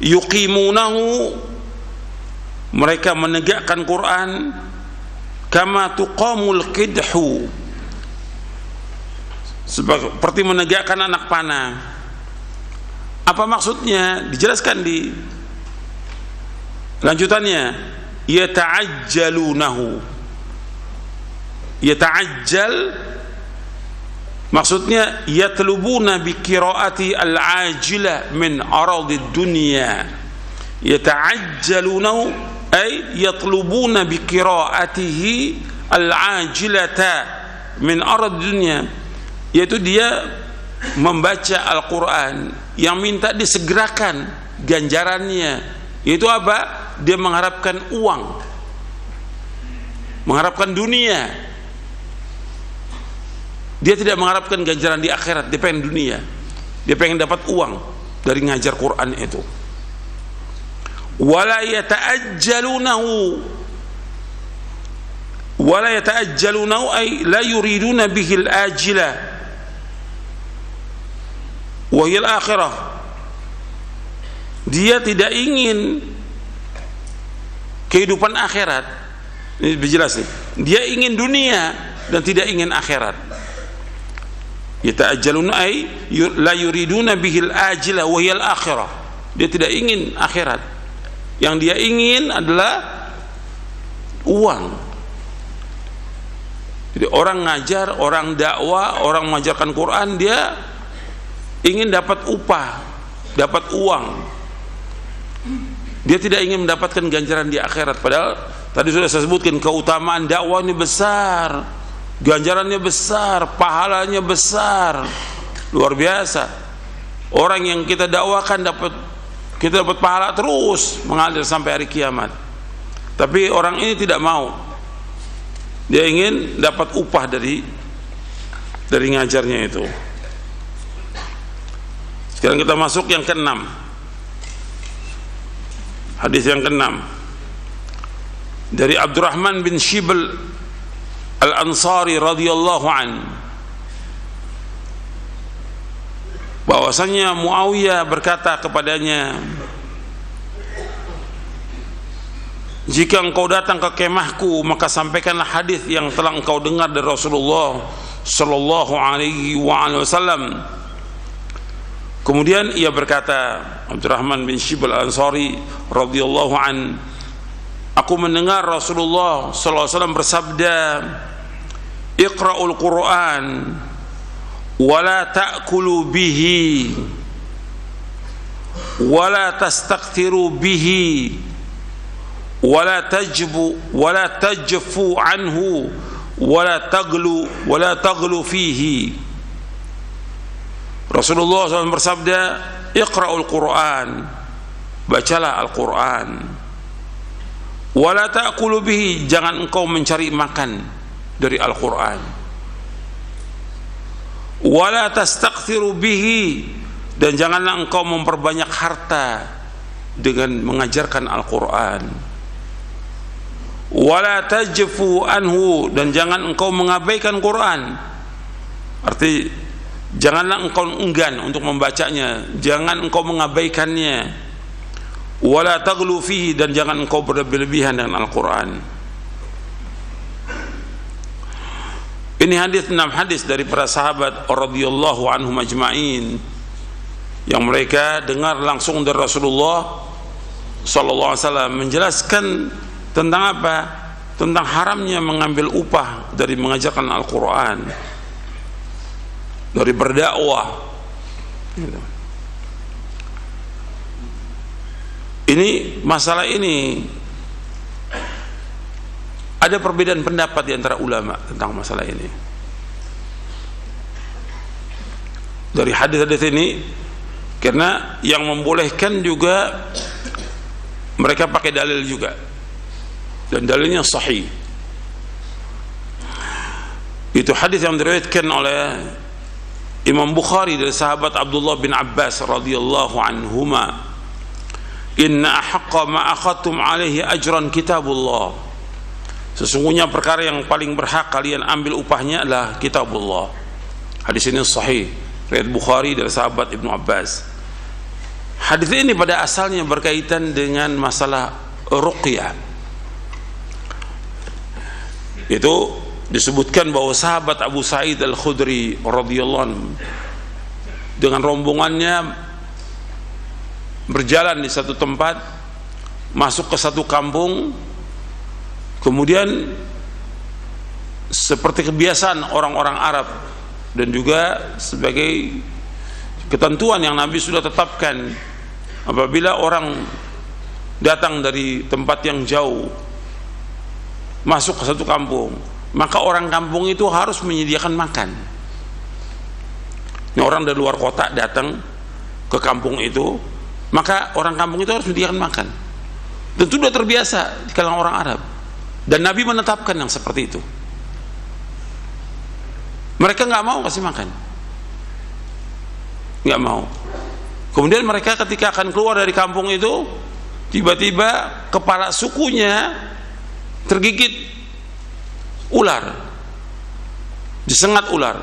yuqimunahu, mereka menegakkan Quran, kama tuqamul qidhu, seperti menegakkan anak panah. Apa maksudnya? Dijelaskan di lanjutannya, yata'ajjalunahu. Yata'ajjal maksudnya yatlubuna bi qiraati al-ajila min aradid dunya. Yata'ajjalunahu ay yatlubuna bi qiraatihi al-ajilata min aradid dunya, yaitu dia membaca Al-Quran yang minta disegerakan ganjarannya. Yaitu apa? Dia mengharapkan uang, mengharapkan dunia. Dia tidak mengharapkan ganjaran di akhirat, dia pengen dunia. Dia pengen dapat uang dari ngajar Quran itu. Wala yata'ajjalunahu, wala yata'ajjalunahu ay la yuriduna bihi al-ajila wa hiya al-akhirah. Dia tidak ingin kehidupan akhirat. Ini jelas nih. Dia ingin dunia dan tidak ingin akhirat. Yata'ajjaluna ay la yuriduna bihil ajila wa hiya al-akhirah. Dia tidak ingin akhirat. Yang dia ingin adalah uang. Jadi orang ngajar, orang dakwah, orang mengajarkan Quran, dia ingin dapat upah, dapat uang. Dia tidak ingin mendapatkan ganjaran di akhirat. Padahal tadi sudah saya sebutkan keutamaan dakwah ini besar, ganjarannya besar, pahalanya besar, luar biasa. Orang yang kita dakwakan kita dapat pahala terus mengalir sampai hari kiamat. Tapi orang ini tidak mau. Dia ingin dapat upah dari ngajarnya itu. Sekarang kita masuk yang keenam. Hadis yang keenam dari Abdurrahman bin Shibl Al-Ansari radhiyallahu an, bahwasanya Muawiyah berkata kepadanya, jika engkau datang ke kemahku maka sampaikanlah hadis yang telah engkau dengar dari Rasulullah sallallahu alaihi wasallam. Kemudian ia berkata, Abdurrahman bin Shibl Al-Ansari radhiyallahu an, aku mendengar Rasulullah sallallahu alaihi wasallam bersabda, Iqra'ul Qur'an wa la ta'kulu bihi wa la tastakthiru bihi wala tajfu anhu wala taghlu fihi. Rasulullah SAW bersabda, iqra'ul Qur'an, bacalah Al-Quran. Wala ta'kulu bihi, jangan engkau mencari makan dari Al-Quran. Wala tastakthiru bihi, dan janganlah engkau memperbanyak harta dengan mengajarkan Al-Quran. Wala tajfu anhu, dan jangan engkau mengabaikan Quran. Arti janganlah engkau enggan untuk membacanya, jangan engkau mengabaikannya. Wala taghlu fihi, dan jangan engkau berlebihan dengan Al-Quran. Ini hadis, 6 hadis dari para sahabat radhiyallahu anhum ajma'in yang mereka dengar langsung dari Rasulullah sallallahu alaihi wasallam menjelaskan tentang apa? Tentang haramnya mengambil upah dari mengajarkan Al-Quran, dari berdakwah. Ini masalah ini ada perbedaan pendapat di antara ulama tentang masalah ini. Dari hadis-hadis ini, karena yang membolehkan juga mereka pakai dalil juga, dan dalilnya sahih. Itu hadis yang diriwayatkan oleh Imam Bukhari dari sahabat Abdullah bin Abbas radhiyallahu anhuma, inna ahaqqa ma akhadtum alaihi ajran kitabullah, sesungguhnya perkara yang paling berhak kalian ambil upahnya adalah kitabullah. Hadis ini sahih, riwayat Bukhari dari sahabat Ibnu Abbas. Hadis ini pada asalnya berkaitan dengan masalah ruqyah. Itu disebutkan bahwa sahabat Abu Sa'id Al-Khudri radhiyallahu anhu dengan rombongannya berjalan di satu tempat, masuk ke satu kampung, kemudian seperti kebiasaan orang-orang Arab dan juga sebagai ketentuan yang Nabi sudah tetapkan, apabila orang datang dari tempat yang jauh masuk ke satu kampung, maka orang kampung itu harus menyediakan makan. Ini orang dari luar kota datang ke kampung itu, maka orang kampung itu harus menyediakan makan. Dan itu sudah terbiasa di kalangan orang Arab, dan Nabi menetapkan yang seperti itu. Mereka nggak mau kasih makan, nggak mau. Kemudian mereka ketika akan keluar dari kampung itu, tiba-tiba kepala sukunya tergigit ular, disengat ular,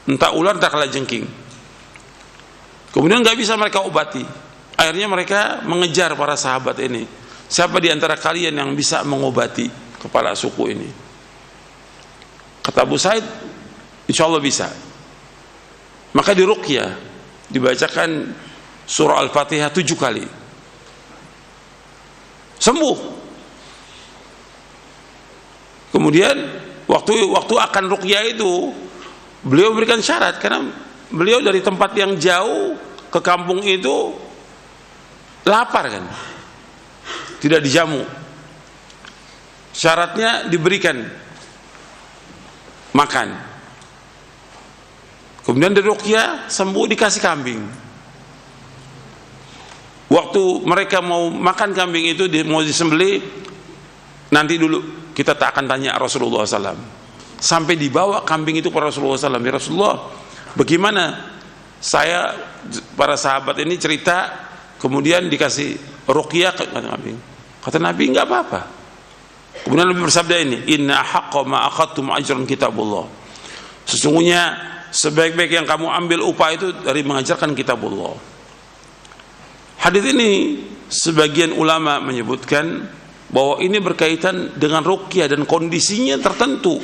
entah ular entah kalajengking. Kemudian nggak bisa mereka obati. Akhirnya mereka mengejar para sahabat ini, siapa di antara kalian yang bisa mengobati kepala suku ini? Kata Abu Sa'id, insya Allah bisa. Maka diruqyah, dibacakan surah Al-Fatihah 7 kali, sembuh. Kemudian waktu akan ruqyah itu, beliau berikan syarat, karena beliau dari tempat yang jauh ke kampung itu lapar kan, tidak dijamu. Syaratnya diberikan makan. Kemudian diruqyah, sembuh, dikasih kambing. Waktu mereka mau makan kambing itu, mau disembelih, nanti dulu kita tak akan tanya Rasulullah SAW. Sampai dibawa kambing itu kepada Rasulullah SAW. Ya Rasulullah, bagaimana saya, para sahabat ini cerita, kemudian dikasih ruqyah ke kambing. Kata Nabi, enggak apa-apa. Kemudian Nabi bersabda ini, inna haqqa ma akhadtum ajran kitabullah, sesungguhnya sebaik-baik yang kamu ambil upah itu dari mengajarkan kitabullah. Hadis ini sebagian ulama menyebutkan bahwa ini berkaitan dengan ruqyah dan kondisinya tertentu,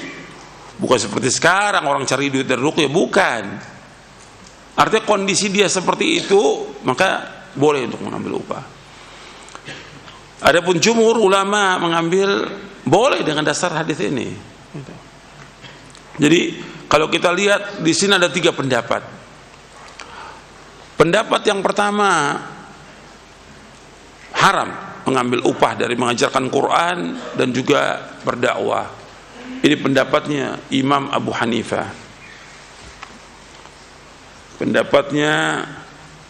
bukan seperti sekarang orang cari duit dari ruqyah, bukan. Artinya kondisi dia seperti itu, maka boleh untuk mengambil upah. Adapun jumhur ulama mengambil boleh dengan dasar hadis ini. Jadi kalau kita lihat di sini ada 3 pendapat. Pendapat yang pertama, haram mengambil upah dari mengajarkan Quran dan juga berdakwah. Ini pendapatnya Imam Abu Hanifah. Pendapatnya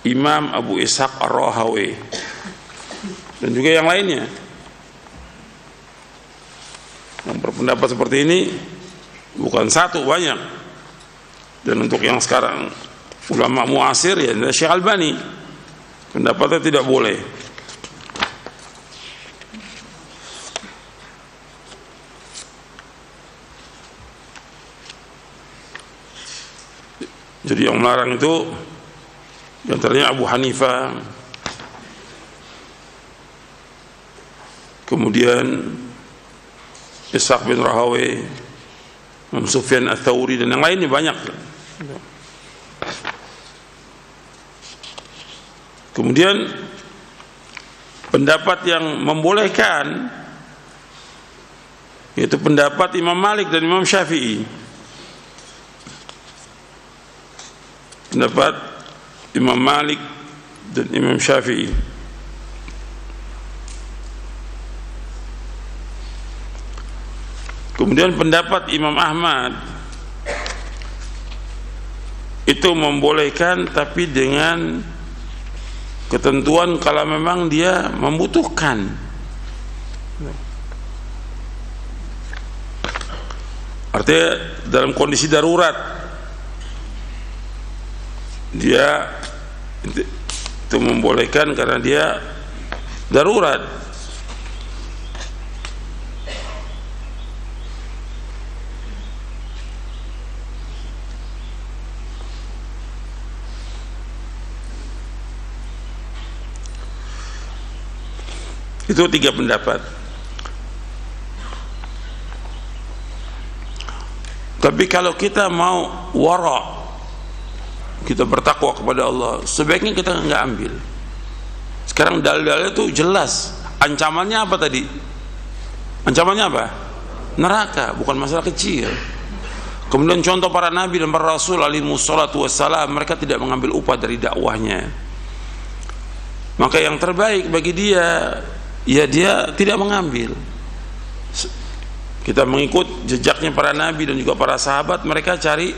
Imam Abu Ishaq Ar-Rahawi dan juga yang lainnya yang berpendapat seperti ini. Bukan satu, banyak. Dan untuk yang sekarang ulama muasir ya Syekh Albani, pendapatnya tidak boleh. Jadi yang melarang itu di antaranya Abu Hanifah, kemudian Ishaq bin Rahawi, Imam Sufyan Ats-Tsauri dan yang lainnya banyak. Kemudian pendapat yang membolehkan yaitu pendapat Imam Malik dan Imam Syafi'i. Pendapat Imam Malik dan Imam Syafi'i. Kemudian pendapat Imam Ahmad itu membolehkan tapi dengan ketentuan kalau memang dia membutuhkan. Artinya dalam kondisi darurat dia itu membolehkan karena dia darurat. Itu 3 pendapat. Tapi kalau kita mau wara', kita bertakwa kepada Allah, sebaiknya kita nggak ambil. Sekarang dalil-dalil itu jelas. Ancamannya apa tadi? Ancamannya apa? Neraka, bukan masalah kecil. Kemudian contoh para nabi dan para rasul alaihi wassalatu wassalam, mereka tidak mengambil upah dari dakwahnya. Maka yang terbaik bagi dia, ya dia tidak mengambil. Kita mengikut jejaknya para nabi dan juga para sahabat, mereka cari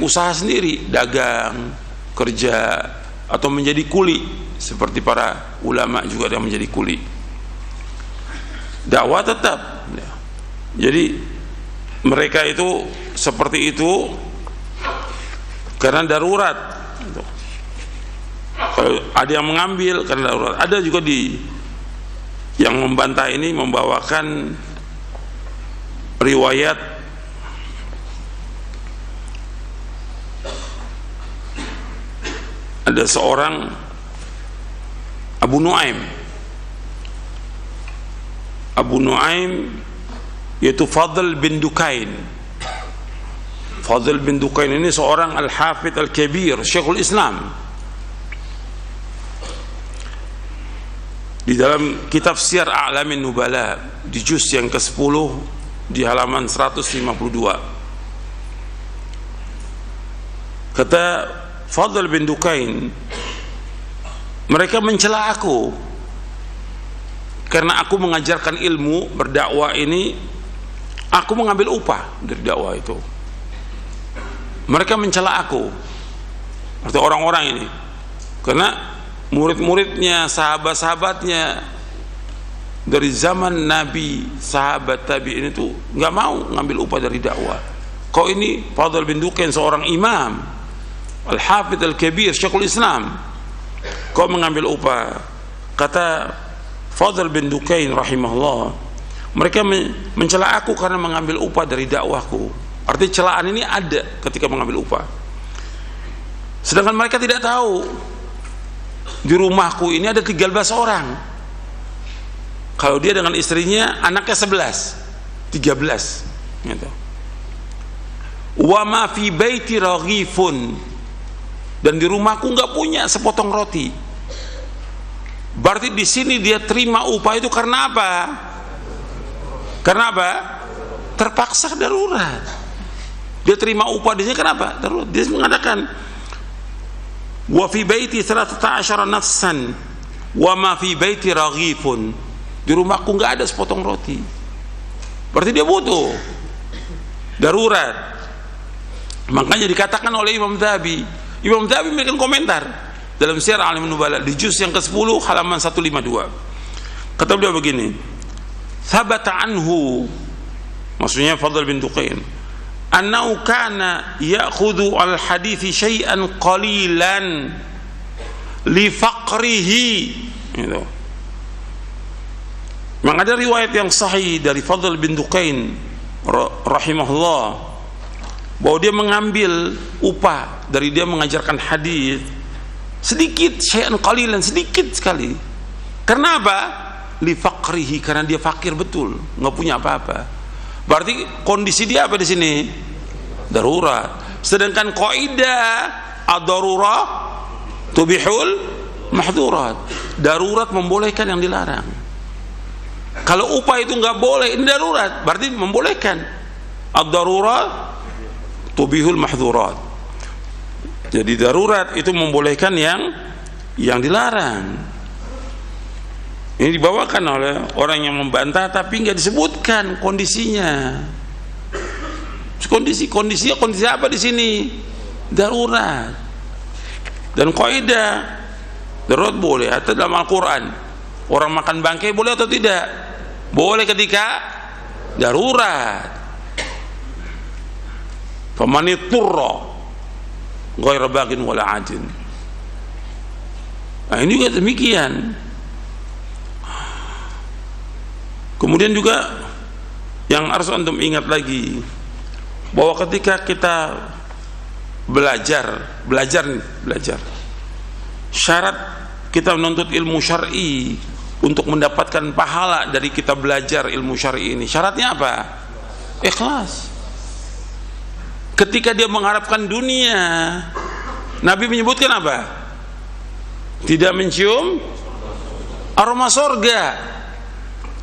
usaha sendiri, dagang, kerja, atau menjadi kuli seperti para ulama juga yang menjadi kuli. Dakwah tetap. Jadi mereka itu seperti itu karena darurat. Kalau ada yang mengambil karena darurat, ada juga yang membantah ini membawakan riwayat ada seorang Abu Nuaim yaitu Fadl bin Dukain. Fadl bin Dukain ini seorang Al-Hafidh Al-Kabir, Syekhul Islam. Di dalam kitab Syiar A'lamin Nubala di juz yang ke-10 di halaman 152, kata Fadl bin Dukain, mereka mencela aku karena aku mengajarkan ilmu berdakwah ini, aku mengambil upah dari dakwah itu. Mereka mencela aku, arti orang-orang ini, karena murid-muridnya, sahabat-sahabatnya dari zaman Nabi, sahabat tabi'in itu nggak mau ngambil upah dari dakwah. Kau ini Fadl bin Dukain seorang imam, Al-Hafidh Al-Kabir, Syekhul Islam, kau mengambil upah. Kata Fadl bin Dukain rahimahullah, mereka mencela aku karena mengambil upah dari dakwahku. Artinya celaan ini ada ketika mengambil upah, sedangkan mereka tidak tahu di rumahku ini ada 13 orang. Kalau dia dengan istrinya, anaknya 13 gitu. Wa ma fi baiti raghifun, dan di rumahku nggak punya sepotong roti. Berarti di sini dia terima upah itu karena apa? Karena apa? Terpaksa, darurat. Dia terima upah di sini kenapa? Darurat. Dia mengatakan wa fi baiti 13 nafsan wa ma fi baiti raghifun, di rumahku nggak ada sepotong roti. Berarti dia butuh, darurat. Makanya dikatakan oleh Imam Dzahabi memberikan komentar dalam Syiar A'lamun Nubala di juz yang ke-10 halaman 152. Kata beliau begini, thabata anhu, maksudnya Fadl bin Duqain, annahu kana ya'khudhu al-hadithi syai'an qalilan li faqrihi, gitu. Maka ada riwayat yang sahih dari Fadl bin Duqain rahimahullah bahwa dia mengambil upah dari dia mengajarkan hadis sedikit, syai'an qalilan, sedikit sekali. Karena apa? Li faqrihi, karena dia fakir betul, nggak punya apa-apa. Berarti kondisi dia apa di sini? Darurat. Sedangkan kaidah ad-darurah tubihul mahdzurat. Darurat membolehkan yang dilarang. Kalau upah itu nggak boleh, ini darurat, berarti membolehkan. Ad-darurah tubihul mahdzurat. Jadi darurat itu membolehkan yang dilarang. Ini dibawakan oleh orang yang membantah tapi nggak disebutkan kondisinya. Kondisi apa di sini? Darurat. Dan kaidah darurat boleh. Atau dalam Al-Quran orang makan bangkai boleh atau tidak? Boleh ketika darurat. Faman iturra ghairu baghin wala adin. Nah, ini juga demikian. Kemudian juga yang harus antum ingat lagi, bahwa ketika kita belajar, syarat kita menuntut ilmu syar'i untuk mendapatkan pahala dari kita belajar ilmu syar'i ini, syaratnya apa? Ikhlas. Ketika dia mengharapkan dunia, Nabi menyebutkan apa? Tidak mencium aroma sorga.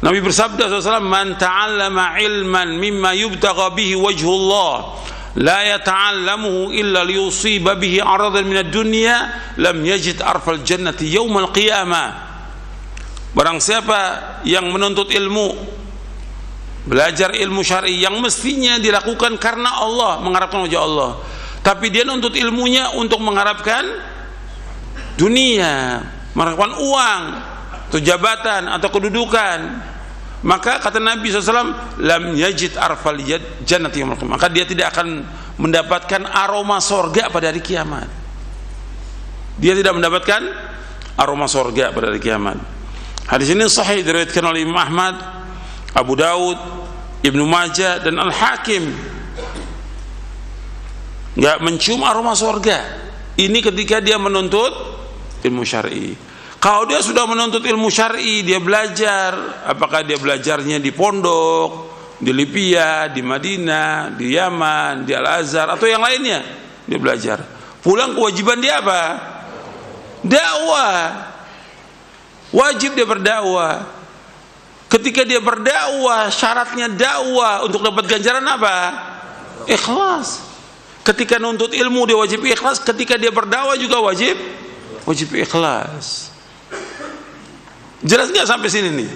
Nabi bersabda SAW, man ta'allama ilman mimma yubtagha bihi wajhullah la yata'allamuhu illa liyusiba bihi aradan minad dunya lam yajid arfal jannati yaumal qiyamah. Barang siapa yang menuntut ilmu, belajar ilmu syar'i yang mestinya dilakukan karena Allah, mengharapkan wajah Allah, tapi dia menuntut ilmunya untuk mengharapkan dunia, mengharapkan uang atau jabatan atau kedudukan, maka kata Nabi SAW, lam yajid arfal jannati yaumil qiyamah, maka dia tidak akan mendapatkan aroma sorga pada hari kiamat. Dia tidak mendapatkan aroma sorga pada hari kiamat. Hadis ini sahih, diriwayatkan oleh Imam Ahmad, Abu Daud, Ibnu Majah dan Al-Hakim. Nggak mencium aroma sorga. Ini ketika dia menuntut ilmu syar'i. Kalau dia sudah menuntut ilmu syar'i, dia belajar, apakah dia belajarnya di pondok, di Libya, di Madinah, di Yaman, di Al-Azhar atau yang lainnya, dia belajar. Pulang kewajiban dia apa? Dakwah. Wajib dia berdakwah. Ketika dia berdakwah, syaratnya dakwah untuk dapat ganjaran apa? Ikhlas. Ketika nuntut ilmu dia wajib ikhlas, ketika dia berdakwah juga wajib ikhlas. Jelas nggak sampai sini nih?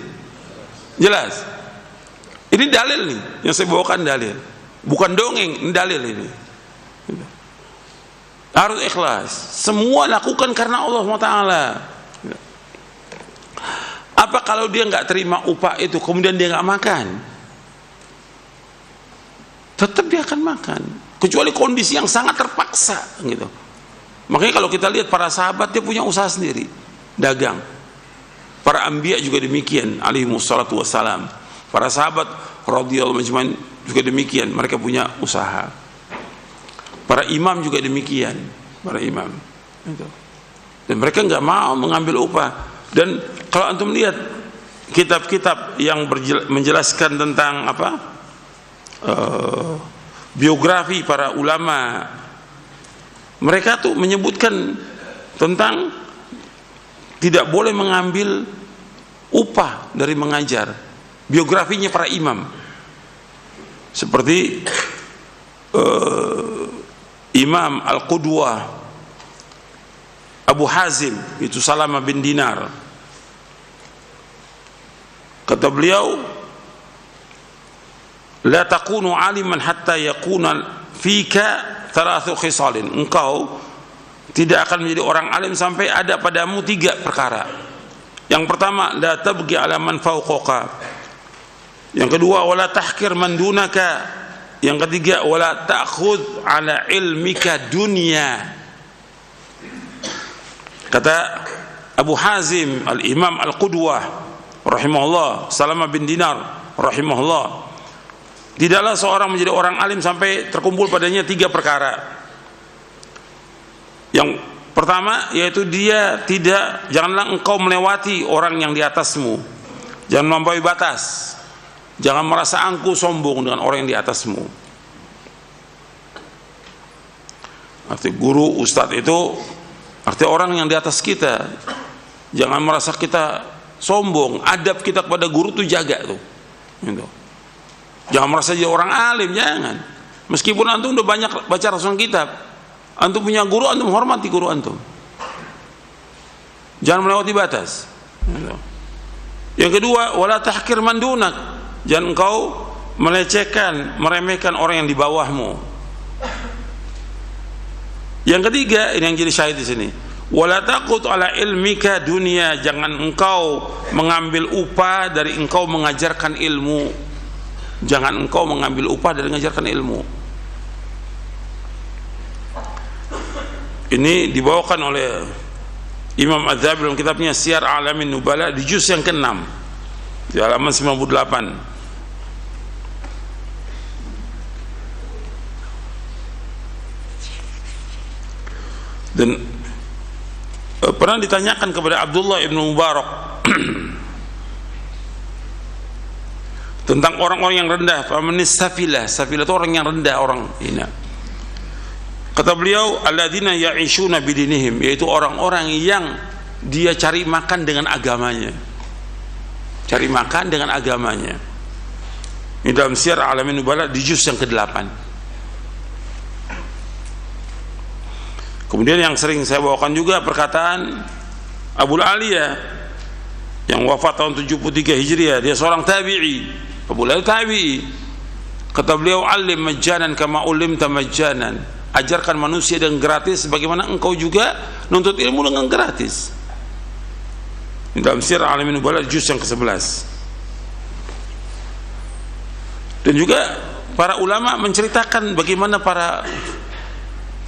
Jelas. Ini dalil nih yang saya bawakan, dalil, bukan dongeng, ini dalil ini. Harus ikhlas. Semua lakukan karena Allah SWT. Apa kalau dia nggak terima upah itu, kemudian dia nggak makan? Tetap dia akan makan, kecuali kondisi yang sangat terpaksa, gitu. Makanya kalau kita lihat para sahabat, dia punya usaha sendiri, dagang. Para anbiya juga demikian, alaihi wassalatu wassalam. Para sahabat radhiyallahu anhum juga demikian, mereka punya usaha. Para imam juga demikian, para imam. Dan mereka nggak mau mengambil upah. Dan kalau antum lihat kitab-kitab yang menjelaskan tentang apa, biografi para ulama, mereka tuh menyebutkan tentang tidak boleh mengambil upah dari mengajar. Biografinya para imam, seperti Imam Al-Qudwah Abu Hazim, itu Salamah bin Dinar, Kata beliau, la takunu aliman hatta yakuna fika thalathu khisalin. Engkau tidak akan menjadi orang alim sampai ada padamu 3 perkara. Yang pertama, la tabghi ala man fawqaka. Yang kedua, wala tahkir man dunaka. Yang ketiga, wala ta'khudh ala ilmika dunya. Kata Abu Hazim al-Imam al-Qudwah rahimahullah, Salamah bin Dinar rahimahullah, tidaklah seorang menjadi orang alim sampai terkumpul padanya 3 perkara. Yang pertama yaitu janganlah engkau melewati orang yang di atasmu, jangan melampaui batas, jangan merasa angkuh sombong dengan orang yang di atasmu. Arti guru, ustadz itu arti orang yang di atas kita. Jangan merasa kita sombong, adab kita kepada guru itu jaga tuh. Gitu. Jangan merasa jadi orang alim, jangan. Meskipun antum udah banyak baca ratusan kitab, antum punya guru, antum hormati guru antum. Jangan melewati batas. Gitu. Yang kedua, wala tahkir man dunak. Jangan engkau melecehkan, meremehkan orang yang di bawahmu. Yang ketiga, ini yang jadi syahid di sini. Wala taqut ala ilmika dunia. Jangan engkau mengambil upah dari engkau mengajarkan ilmu. Jangan engkau mengambil upah dari mengajarkan ilmu. Ini dibawakan oleh Imam Az-Zahabi dalam kitabnya Siyar A'lamin Nubala di juz yang ke-6 di halaman 98. Dan pernah ditanyakan kepada Abdullah ibn Mubarak tentang orang-orang yang rendah. Safilah itu orang yang rendah, orang hina. Kata beliau, alladzina ya'ishuna bidinihim, yaitu orang-orang yang dia cari makan dengan agamanya. Cari makan dengan agamanya. Ini dalam Siyar A'lamin Nubala di juz yang ke-8. Kemudian yang sering saya bawakan juga perkataan Abul Aliyah yang wafat tahun 73 Hijriah. Dia seorang tabi'i. Abul Aliyah tabi'i. Kata beliau, alim majjanan kama ulimta majjanan. Ajarkan manusia dengan gratis sebagaimana engkau juga nuntut ilmu dengan gratis. Ini dalam Siyar A'lamin Nubala juz yang ke-11. Dan juga para ulama menceritakan bagaimana para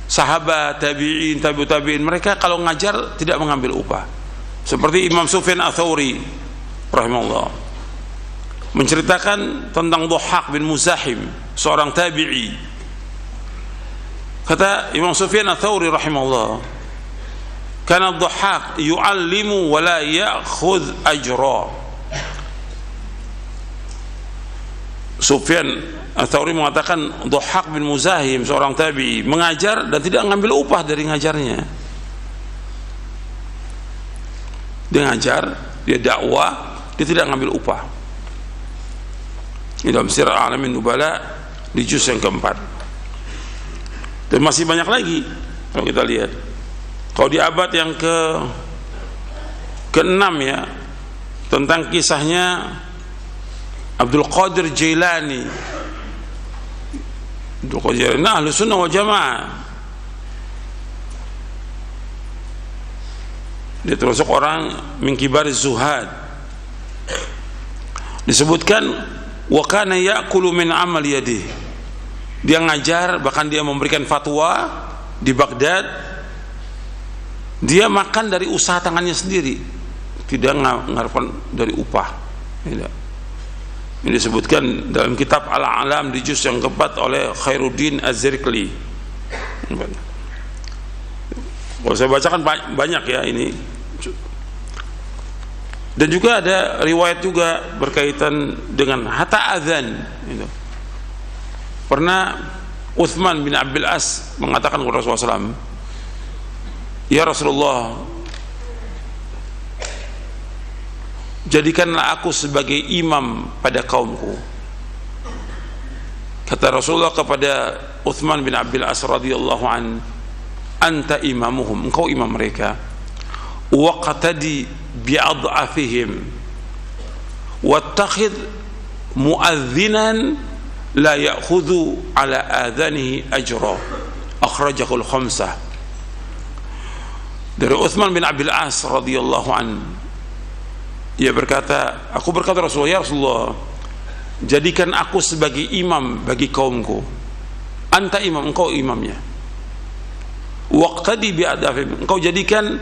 sahabat, tabi'in, tabi'ut tabi'in, mereka kalau ngajar tidak mengambil upah. Seperti Imam Sufyan Ats-Tsauri rahimahullah menceritakan tentang Dhahhak bin Muzahim, seorang tabi'i. Kata Imam Sufyan Ats-Tsauri rahimahullah, kana Dhahhak yu'allimu wa la ya'khudh ajra. Sufyan Ats-Tsauri mengatakan Dhahhak bin Muzahim, seorang tabi'i, mengajar dan tidak mengambil upah dari ngajarnya. Dia ngajar, dia dakwah, dia tidak mengambil upah. Ini dalam Siyar A'lamin Nubala di juz yang ke-4. Dan masih banyak lagi kalau kita lihat. Kalau di abad yang ke-6 ya, tentang kisahnya Abdul Qadir Jailani. Nah, Ahlus Sunnah wal Jamaah. Dia termasuk orang min kibariz zuhad. Disebutkan wa kana ya'kulu min amal yadihi. Dia ngajar, bahkan dia memberikan fatwa di Baghdad. Dia makan dari usaha tangannya sendiri, tidak mengharapkan dari upah. Tidak. Ini disebutkan dalam kitab Al-A'lam di juz yang ke-4 oleh Khairuddin Az-Zirkli. Kalau saya bacakan banyak ya ini. Dan juga ada riwayat juga berkaitan dengan hatta azan. Pernah Uthman bin Abdul As mengatakan kepada Rasulullah SAW, ya Rasulullah, jadikanlah aku sebagai imam pada kaumku. Kata Rasulullah kepada Uthman bin Abdul As radhiyallahu an, anta imamuhum, engkau imam mereka. Waqtadi bi'adhafihim wattakhidh mu'adzinan la ya'khudhu ala adhanihi ajra, akhrajahu al-khamsah. Dari Utsman bin Abil As radhiyallahu an, ia berkata, aku berkata Rasulullah, ya Rasulullah, jadikan aku sebagai imam bagi kaumku. Anta imam, engkau imamnya. Waqtadi bi'adafim, engkau jadikan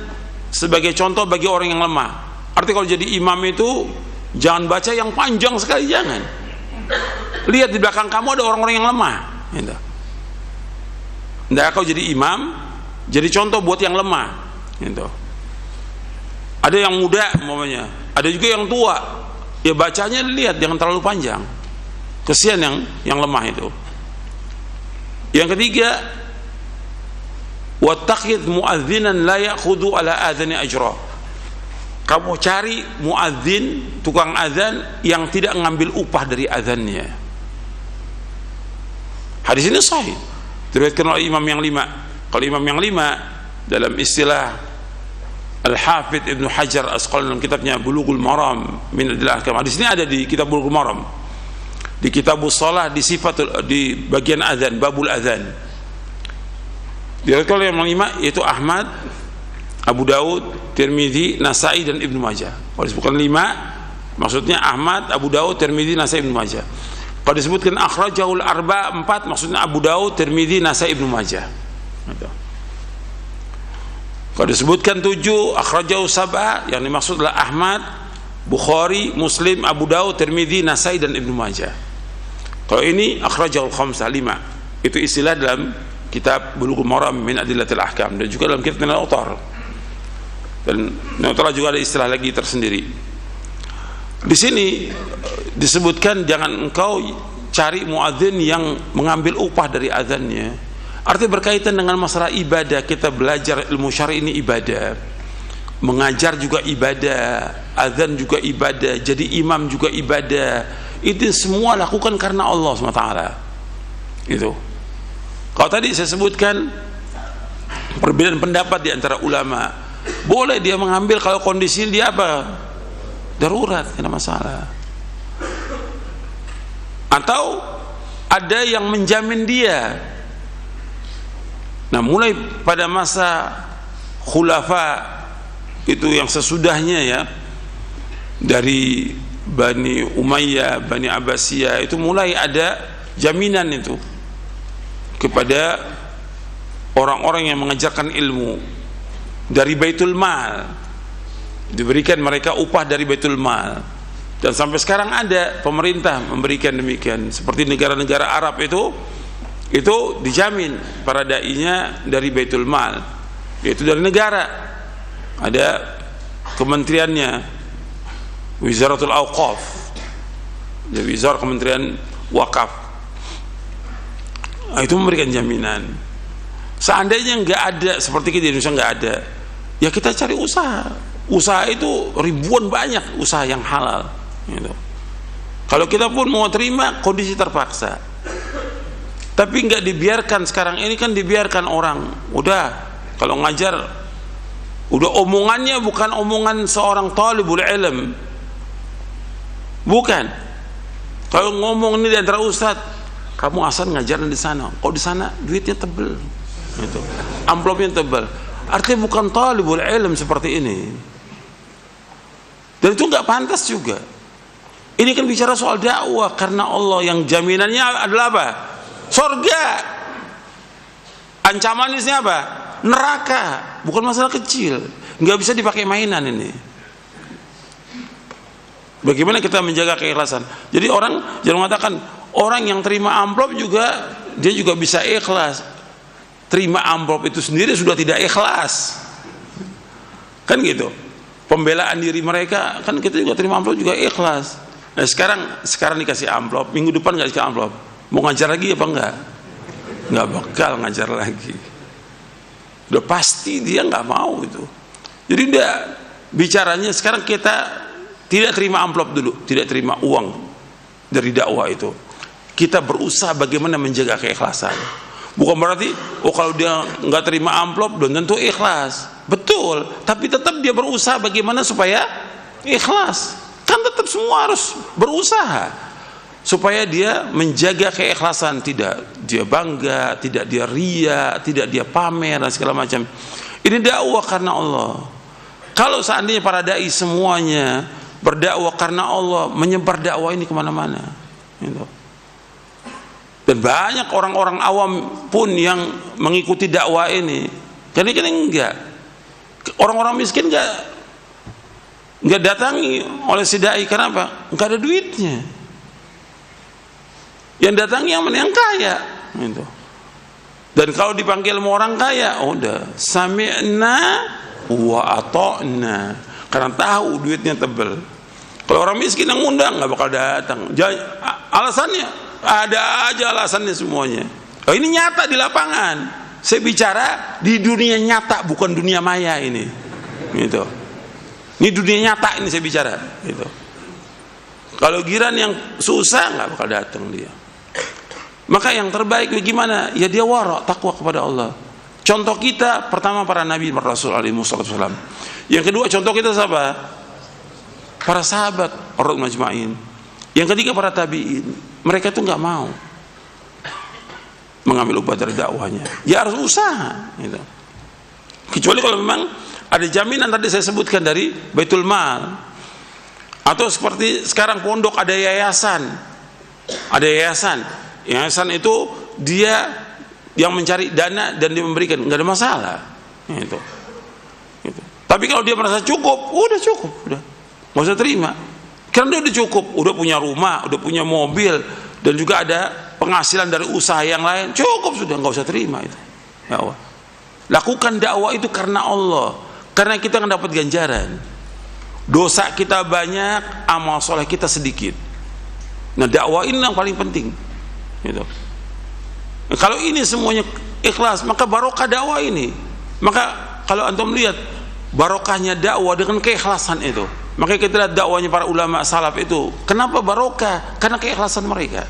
sebagai contoh bagi orang yang lemah. Artinya kalau jadi imam itu jangan baca yang panjang sekali, jangan. Lihat di belakang kamu ada orang-orang yang lemah. Nah, kau jadi imam, jadi contoh buat yang lemah. Ada yang muda umpamanya, ada juga yang tua. Ya bacanya lihat, jangan terlalu panjang. Kesian yang lemah itu. Yang ketiga, wattakhidh mu'adzinan la ya'khudhu ala adzani ajra. Kamu cari muadzin, tukang azan yang tidak mengambil upah dari azannya. Hadis ini sahih, diriwayatkan oleh imam yang 5. Kalau imam yang 5 dalam istilah Al-Hafidh Ibnu Hajar Asqalani dalam kitabnya Bulughul Maram min Adillahil Ahkam. Hadis ini ada di kitab Bulughul Maram, di kitabus shalah, di sifat, di bagian azan, babul azan. Diriwayatkan oleh yang 5 yaitu Ahmad, Abu Daud, Tirmidzi, Nasai dan Ibnu Majah. Kalau disebutkan 5 maksudnya Ahmad, Abu Daud, Tirmidzi, Nasai, Ibnu Majah. Kalau disebutkan akhrajahul arba 4 maksudnya Abu Daud, Tirmidzi, Nasai, Ibnu Majah. Kalau disebutkan 7 akhrajahu sab'a, yang dimaksud adalah Ahmad, Bukhari, Muslim, Abu Daud, Tirmidzi, Nasai dan Ibnu Majah. Kalau ini akhrajahul khamsah 5. Itu istilah dalam kitab Bulughul Maram min Adillatil Ahkam, dan juga dalam kitab Nailul Awtar. Dan Nailul Awtar juga ada istilah lagi tersendiri. Di sini disebutkan jangan engkau cari muadzin yang mengambil upah dari azannya. Artinya berkaitan dengan masalah ibadah. Kita belajar ilmu syar'i ini ibadah, mengajar juga ibadah, azan juga ibadah, jadi imam juga ibadah. Itu semua lakukan karena Allah SWT. Itu. Kalau tadi saya sebutkan perbedaan pendapat di antara ulama, boleh dia mengambil kalau kondisi dia apa? Darurat, tidak masalah. Atau ada yang menjamin dia. Nah, mulai pada masa khulafa itu yang sesudahnya ya, dari Bani Umayyah, Bani Abbasiyah, itu mulai ada jaminan itu kepada orang-orang yang mengajarkan ilmu dari Baitul Mal, diberikan mereka upah dari Baitul Mal. Dan sampai sekarang ada pemerintah memberikan demikian. Seperti negara-negara Arab itu dijamin para dai-nya dari Baitul Mal, yaitu dari negara. Ada kementeriannya, Wizaratul Awqaf, jadi Wizar Kementerian Wakaf. Nah, itu memberikan jaminan. Seandainya nggak ada, seperti kita di Indonesia nggak ada, ya kita cari usaha. Usaha itu ribuan banyak usaha yang halal. Gitu. Kalau kita pun mau terima, kondisi terpaksa. Tapi nggak dibiarkan. Sekarang ini kan dibiarkan orang, udah kalau ngajar, udah omongannya bukan omongan seorang talibul ilm, bukan. Kalau ngomong ini di antara ustadz, kamu asal ngajar di sana, kok di sana duitnya tebel, gitu, amplopnya tebel. Artinya bukan talibul ilm seperti ini, dan itu nggak pantas juga. Ini kan bicara soal dakwah karena Allah, yang jaminannya adalah apa? Surga. Ancamannya apa? Neraka. Bukan masalah kecil, nggak bisa dipakai mainan ini. Bagaimana kita menjaga keikhlasan? Jadi orang jangan mengatakan orang yang terima amplop juga dia juga bisa ikhlas. Terima amplop itu sendiri sudah tidak ikhlas, kan gitu. Pembelaan diri mereka, kan kita juga terima amplop juga ikhlas. Nah sekarang dikasih amplop, minggu depan nggak dikasih amplop, mau ngajar lagi apa enggak? Nggak bakal ngajar lagi. Udah pasti dia nggak mau itu. Jadi udah bicaranya sekarang kita tidak terima amplop dulu, tidak terima uang dari dakwah itu. Kita berusaha bagaimana menjaga keikhlasan. Bukan berarti kalau dia nggak terima amplop belum tentu ikhlas. Betul, tapi tetap dia berusaha bagaimana supaya ikhlas. Kan tetap semua harus berusaha supaya dia menjaga keikhlasan, tidak dia bangga, tidak dia ria, tidak dia pamer dan segala macam. Ini dakwah karena Allah. Kalau seandainya para dai semuanya berdakwah karena Allah, menyebar dakwah ini kemana-mana, gitu. Dan banyak orang-orang awam pun yang mengikuti dakwah ini. Jadi kan enggak, orang-orang miskin enggak datangi oleh si dai. Kenapa? Enggak ada duitnya. Yang datangi yang mana? Yang kaya, gitu. Dan kalau dipanggil sama orang kaya, udah sami'na wa ata'na, karena tahu duitnya tebel. Kalau orang miskin yang ngundang nggak bakal datang. Alasannya ada aja, alasannya semuanya. Oh, ini nyata di lapangan. Saya bicara di dunia nyata, bukan dunia maya ini. Gitu. Ini dunia nyata ini saya bicara. Gitu. Kalau giran yang susah nggak bakal datang dia. Maka yang terbaik bagaimana? Ya dia wara', takwa kepada Allah. Contoh kita pertama para nabi, para rasul alaihi wasallam. Yang kedua contoh kita siapa? Para sahabat orang majma'in. Yang ketiga para tabi'in. Mereka itu nggak mau mengambil upah dari dakwahnya. Ya harus usaha, gitu. Kecuali kalau memang ada jaminan tadi saya sebutkan dari Baitul Mal, atau seperti sekarang pondok ada yayasan. Ada yayasan. Yayasan itu dia yang mencari dana dan dia memberikan, nggak ada masalah, gitu. Gitu. Tapi kalau dia merasa cukup, udah cukup, udah nggak usah terima. Karena dia udah cukup, udah punya rumah, udah punya mobil, dan juga ada penghasilan dari usaha yang lain, cukup sudah, nggak usah terima itu. Ya Allah. Lakukan dakwah itu karena Allah, karena kita akan dapat ganjaran. Dosa kita banyak, amal soleh kita sedikit. Nah dakwah ini yang paling penting, gitu. Nah, kalau ini semuanya ikhlas, maka barokah dakwah ini. Maka kalau antum lihat barokahnya dakwah dengan keikhlasan itu, maka kita lihat dakwahnya para ulama salaf itu, kenapa barokah? Karena keikhlasan mereka.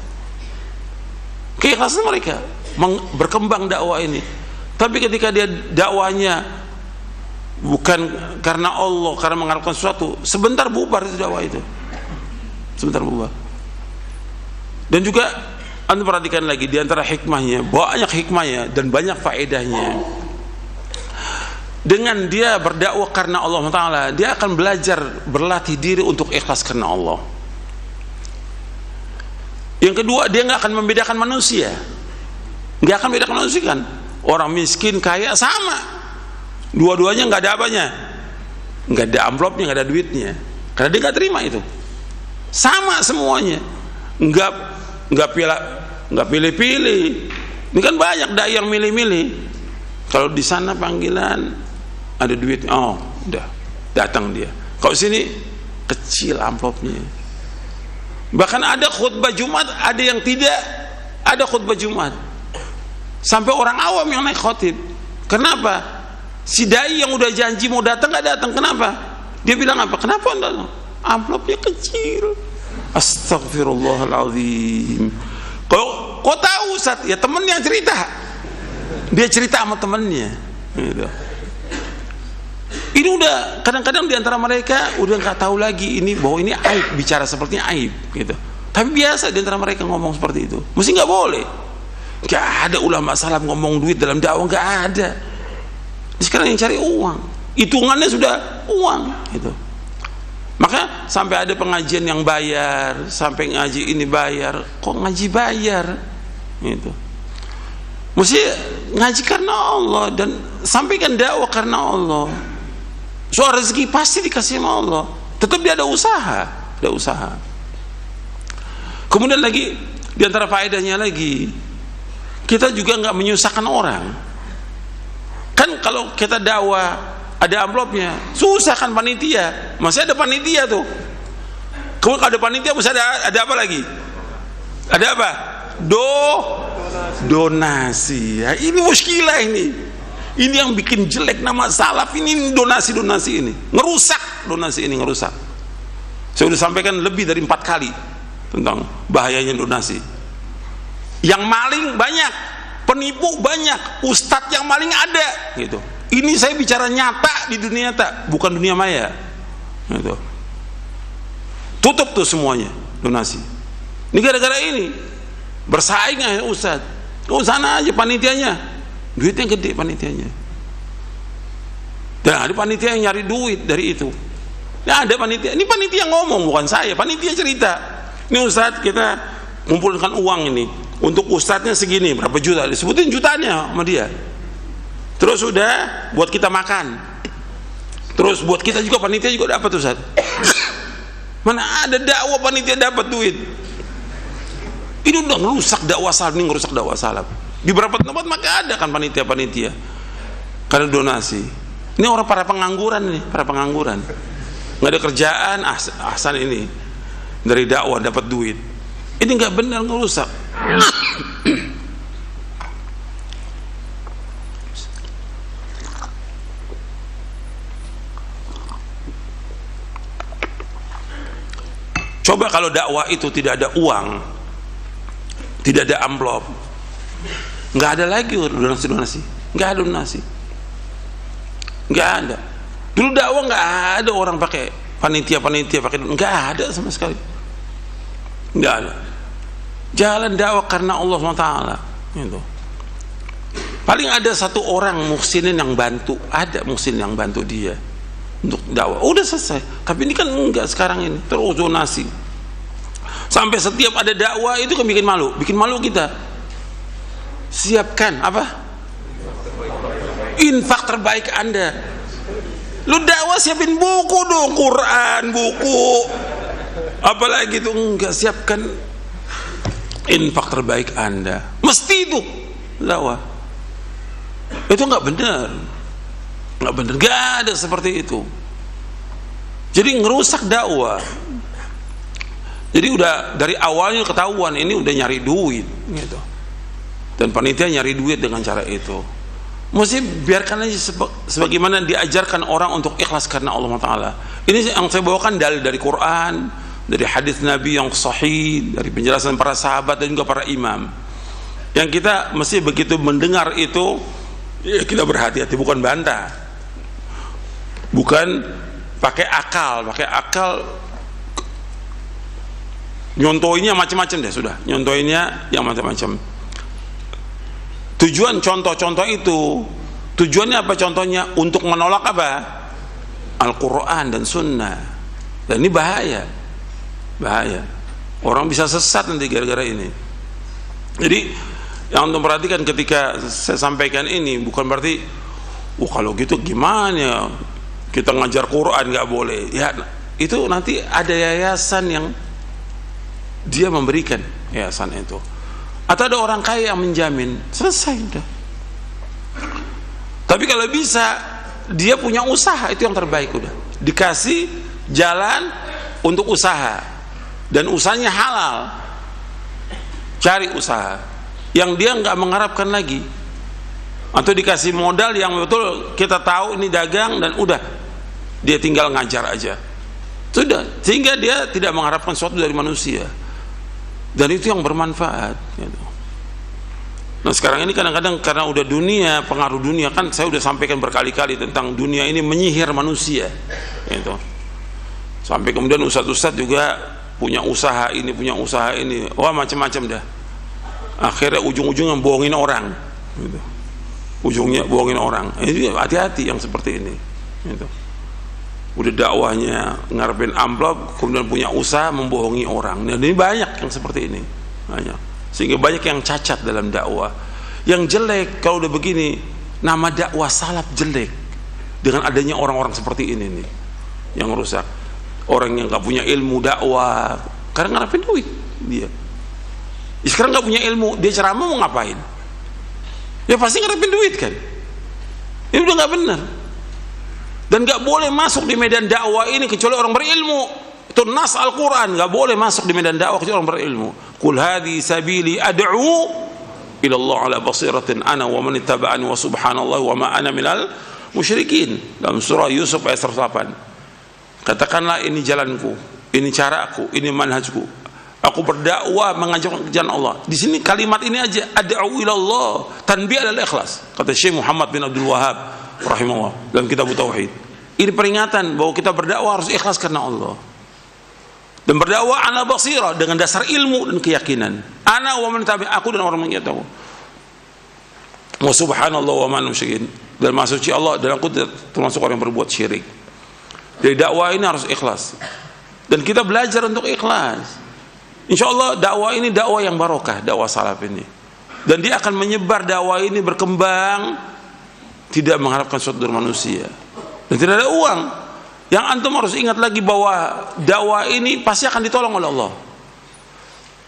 Keikhlasan mereka berkembang dakwah ini. Tapi ketika dia dakwahnya bukan karena Allah, karena mengharapkan sesuatu, sebentar bubar itu dakwah itu. Sebentar bubar. Dan juga anda perhatikan lagi di antara hikmahnya, banyak hikmahnya dan banyak faedahnya. Dengan dia berdakwah karena Allah Ta'ala, dia akan belajar berlatih diri untuk ikhlas karena Allah. Yang kedua, dia nggak akan membedakan manusia, nggak akan membedakan manusia kan. Orang miskin, kaya sama, dua-duanya nggak ada apanya, nggak ada amplopnya, nggak ada duitnya, karena dia nggak terima itu. Sama semuanya, nggak pilih-pilih. Ini kan banyak dai yang milih-milih. Kalau di sana panggilan ada duit, oh udah datang dia. Kalau sini kecil amplopnya. Bahkan ada khutbah Jumat, ada yang tidak ada khutbah Jumat. Sampai orang awam yang naik khotib. Kenapa? Si dai yang udah janji mau datang nggak datang. Kenapa? Dia bilang apa? Kenapa enggak? Amplopnya kecil. Astagfirullahaladzim. Kau tahu Ustaz? Ya temennya cerita. Dia cerita sama temennya. Gitu. Ini udah kadang-kadang di antara mereka udah nggak tahu lagi ini bahwa ini aib, bicara sepertinya aib, gitu. Tapi biasa di antara mereka ngomong seperti itu. Mesti nggak boleh. Nggak ada ulama salaf ngomong duit dalam dakwah, nggak ada. Sekarang yang cari uang, hitungannya sudah uang, gitu. Maka sampai ada pengajian yang bayar, sampai ngaji ini bayar, kok ngaji bayar, gitu. Mesti ngaji karena Allah dan sampaikan dakwah karena Allah. Soal rezeki pasti dikasih sama Allah. Tetap dia ada usaha, ada usaha. Kemudian lagi di antara faedahnya lagi, kita juga nggak menyusahkan orang. Kan kalau kita dakwah ada amplopnya, susah kan panitia. Masih ada panitia tuh. Kalau ada panitia masih ada apa lagi? Ada apa? Donasi. Ya, ini muskilah ini. Ini yang bikin jelek nama salaf ini, donasi-donasi ini. Ngerusak donasi ini, ngerusak. Saya sudah sampaikan lebih dari 4 kali tentang bahayanya donasi. Yang maling banyak, penipu banyak, ustadz yang maling ada, gitu. Ini saya bicara nyata di dunia nyata, bukan dunia maya, gitu. tutup tuh semuanya donasi. Ini gara-gara ini bersaing ya Ustaz. Oh sana aja panitianya, duitnya gede panitianya. Dan ada panitia yang nyari duit dari itu. Nah, ada panitia, ini panitia ngomong bukan saya, panitia cerita. Ini Ustaz kita ngumpulkan uang ini untuk ustadznya segini, berapa juta, disebutin jutanya sama dia. Terus udah buat kita makan. Terus buat kita juga panitia juga dapat Ustaz. Mana ada dakwah panitia dapat duit. Ini udah ngerusak dakwah salaf, ini ngerusak dakwah salaf. Di beberapa tempat maka ada kan panitia-panitia karena donasi. Ini orang para pengangguran nih, para pengangguran. Nggak ada kerjaan, ahsan ini dari dakwah dapat duit. Ini nggak benar, ngerusak. Coba kalau dakwah itu tidak ada uang, tidak ada amplop, nggak ada lagi donasi, nggak ada donasi, nggak ada. Dulu dakwah nggak ada orang pakai panitia pakai, nggak ada sama sekali, nggak ada. Jalan dakwah karena Allah SWT itu. Paling ada satu orang muhsinin yang bantu, ada muhsin yang bantu dia untuk dakwah, udah selesai. Tapi ini kan enggak, sekarang ini terus donasi. Sampai setiap ada dakwah itu kan bikin malu kita. Siapkan apa? Infak terbaik Anda. Lu dakwah siapin buku dong, Quran, buku. Apalagi itu enggak, siapkan infak terbaik Anda. Mesti itu dakwah. Itu enggak benar. Enggak benar, enggak ada seperti itu. Jadi ngerusak dakwah. Jadi udah dari awalnya ketahuan ini udah nyari duit gitu. Dan panitia nyari duit dengan cara itu. Mesti biarkan aja sebagaimana diajarkan orang untuk ikhlas karena Allah Ta'ala. Ini yang saya bawakan dari Quran, dari hadis Nabi yang sahih, dari penjelasan para sahabat dan juga para imam. Yang kita mesti begitu mendengar itu, ya kita berhati-hati, bukan bantah, bukan pakai akal nyontoinnya macam-macam deh, sudah nyontoinnya yang macam-macam. Tujuan contoh-contoh itu, tujuannya apa? Contohnya untuk menolak apa? Al-Quran dan Sunnah. Dan ini bahaya, orang bisa sesat nanti gara-gara ini. Jadi yang untuk perhatikan ketika saya sampaikan ini, bukan berarti kalau gitu gimana kita ngajar Quran nggak boleh ya. Itu nanti ada yayasan yang dia memberikan yayasan itu, atau ada orang kaya yang menjamin, selesai udah. Tapi kalau bisa dia punya usaha, itu yang terbaik, udah dikasih jalan untuk usaha dan usahanya halal, cari usaha yang dia nggak mengharapkan lagi, atau dikasih modal yang betul kita tahu ini dagang dan udah dia tinggal ngajar aja, sudah, sehingga dia tidak mengharapkan sesuatu dari manusia. Dan itu yang bermanfaat gitu. Nah sekarang ini kadang-kadang karena udah dunia, pengaruh dunia, kan saya udah sampaikan berkali-kali tentang dunia ini menyihir manusia gitu. Sampai kemudian ustadz-ustadz juga punya usaha ini, wah macam-macam dah. Akhirnya ujung-ujungnya bohongin orang gitu. Ujungnya bohongin orang. Ini hati-hati yang seperti ini gitu. Udah dakwahnya ngarepin amplop, kemudian punya usaha membohongi orang. Nah ini banyak yang seperti ini, banyak. Sehingga banyak yang cacat dalam dakwah. Yang jelek kalau udah begini, nama dakwah salaf jelek dengan adanya orang-orang seperti ini nih, yang rusak. Orang yang nggak punya ilmu dakwah karena ngarepin duit dia. Sekarang nggak punya ilmu, dia ceramah mau ngapain? Ya pasti ngarepin duit kan. Ini udah nggak benar. Dan gak boleh masuk di medan dakwah ini kecuali orang berilmu. Itu nas Al-Quran, gak boleh masuk di medan dakwah kecuali orang berilmu. Qul hadhi sabili ad'u ila Allah ala basiratin ana wa man ittaba'ani wa subhanallah wa ma ana minal musyrikin. Dalam surah Yusuf ayat 108. Katakanlah ini jalanku, ini caraku, ini manhajku. Aku berdakwah mengajak ke jalan Allah. Di sini kalimat ini aja, ad'u ila Allah, tanbih adalah ikhlas. Kata Syekh Muhammad bin Abdul Wahab rahimahullah dalam kitab Tauhid. Ini peringatan bahwa kita berdakwah harus ikhlas karena Allah. Dan berdakwah ala basirah dengan dasar ilmu dan keyakinan. Ana wa man tabi', aku dan orang yang tahu. Wa subhanallah wa man musyrikin. Dan maksud Allah dan aku termasuk orang yang berbuat syirik. Jadi dakwah ini harus ikhlas. Dan kita belajar untuk ikhlas. Insyaallah dakwah ini dakwah yang barokah, dakwah salaf ini. Dan dia akan menyebar, dakwah ini berkembang tidak mengharapkan sesuatu dari manusia. Dan tidak ada uang. Yang antum harus ingat lagi bahwa dakwah ini pasti akan ditolong oleh Allah.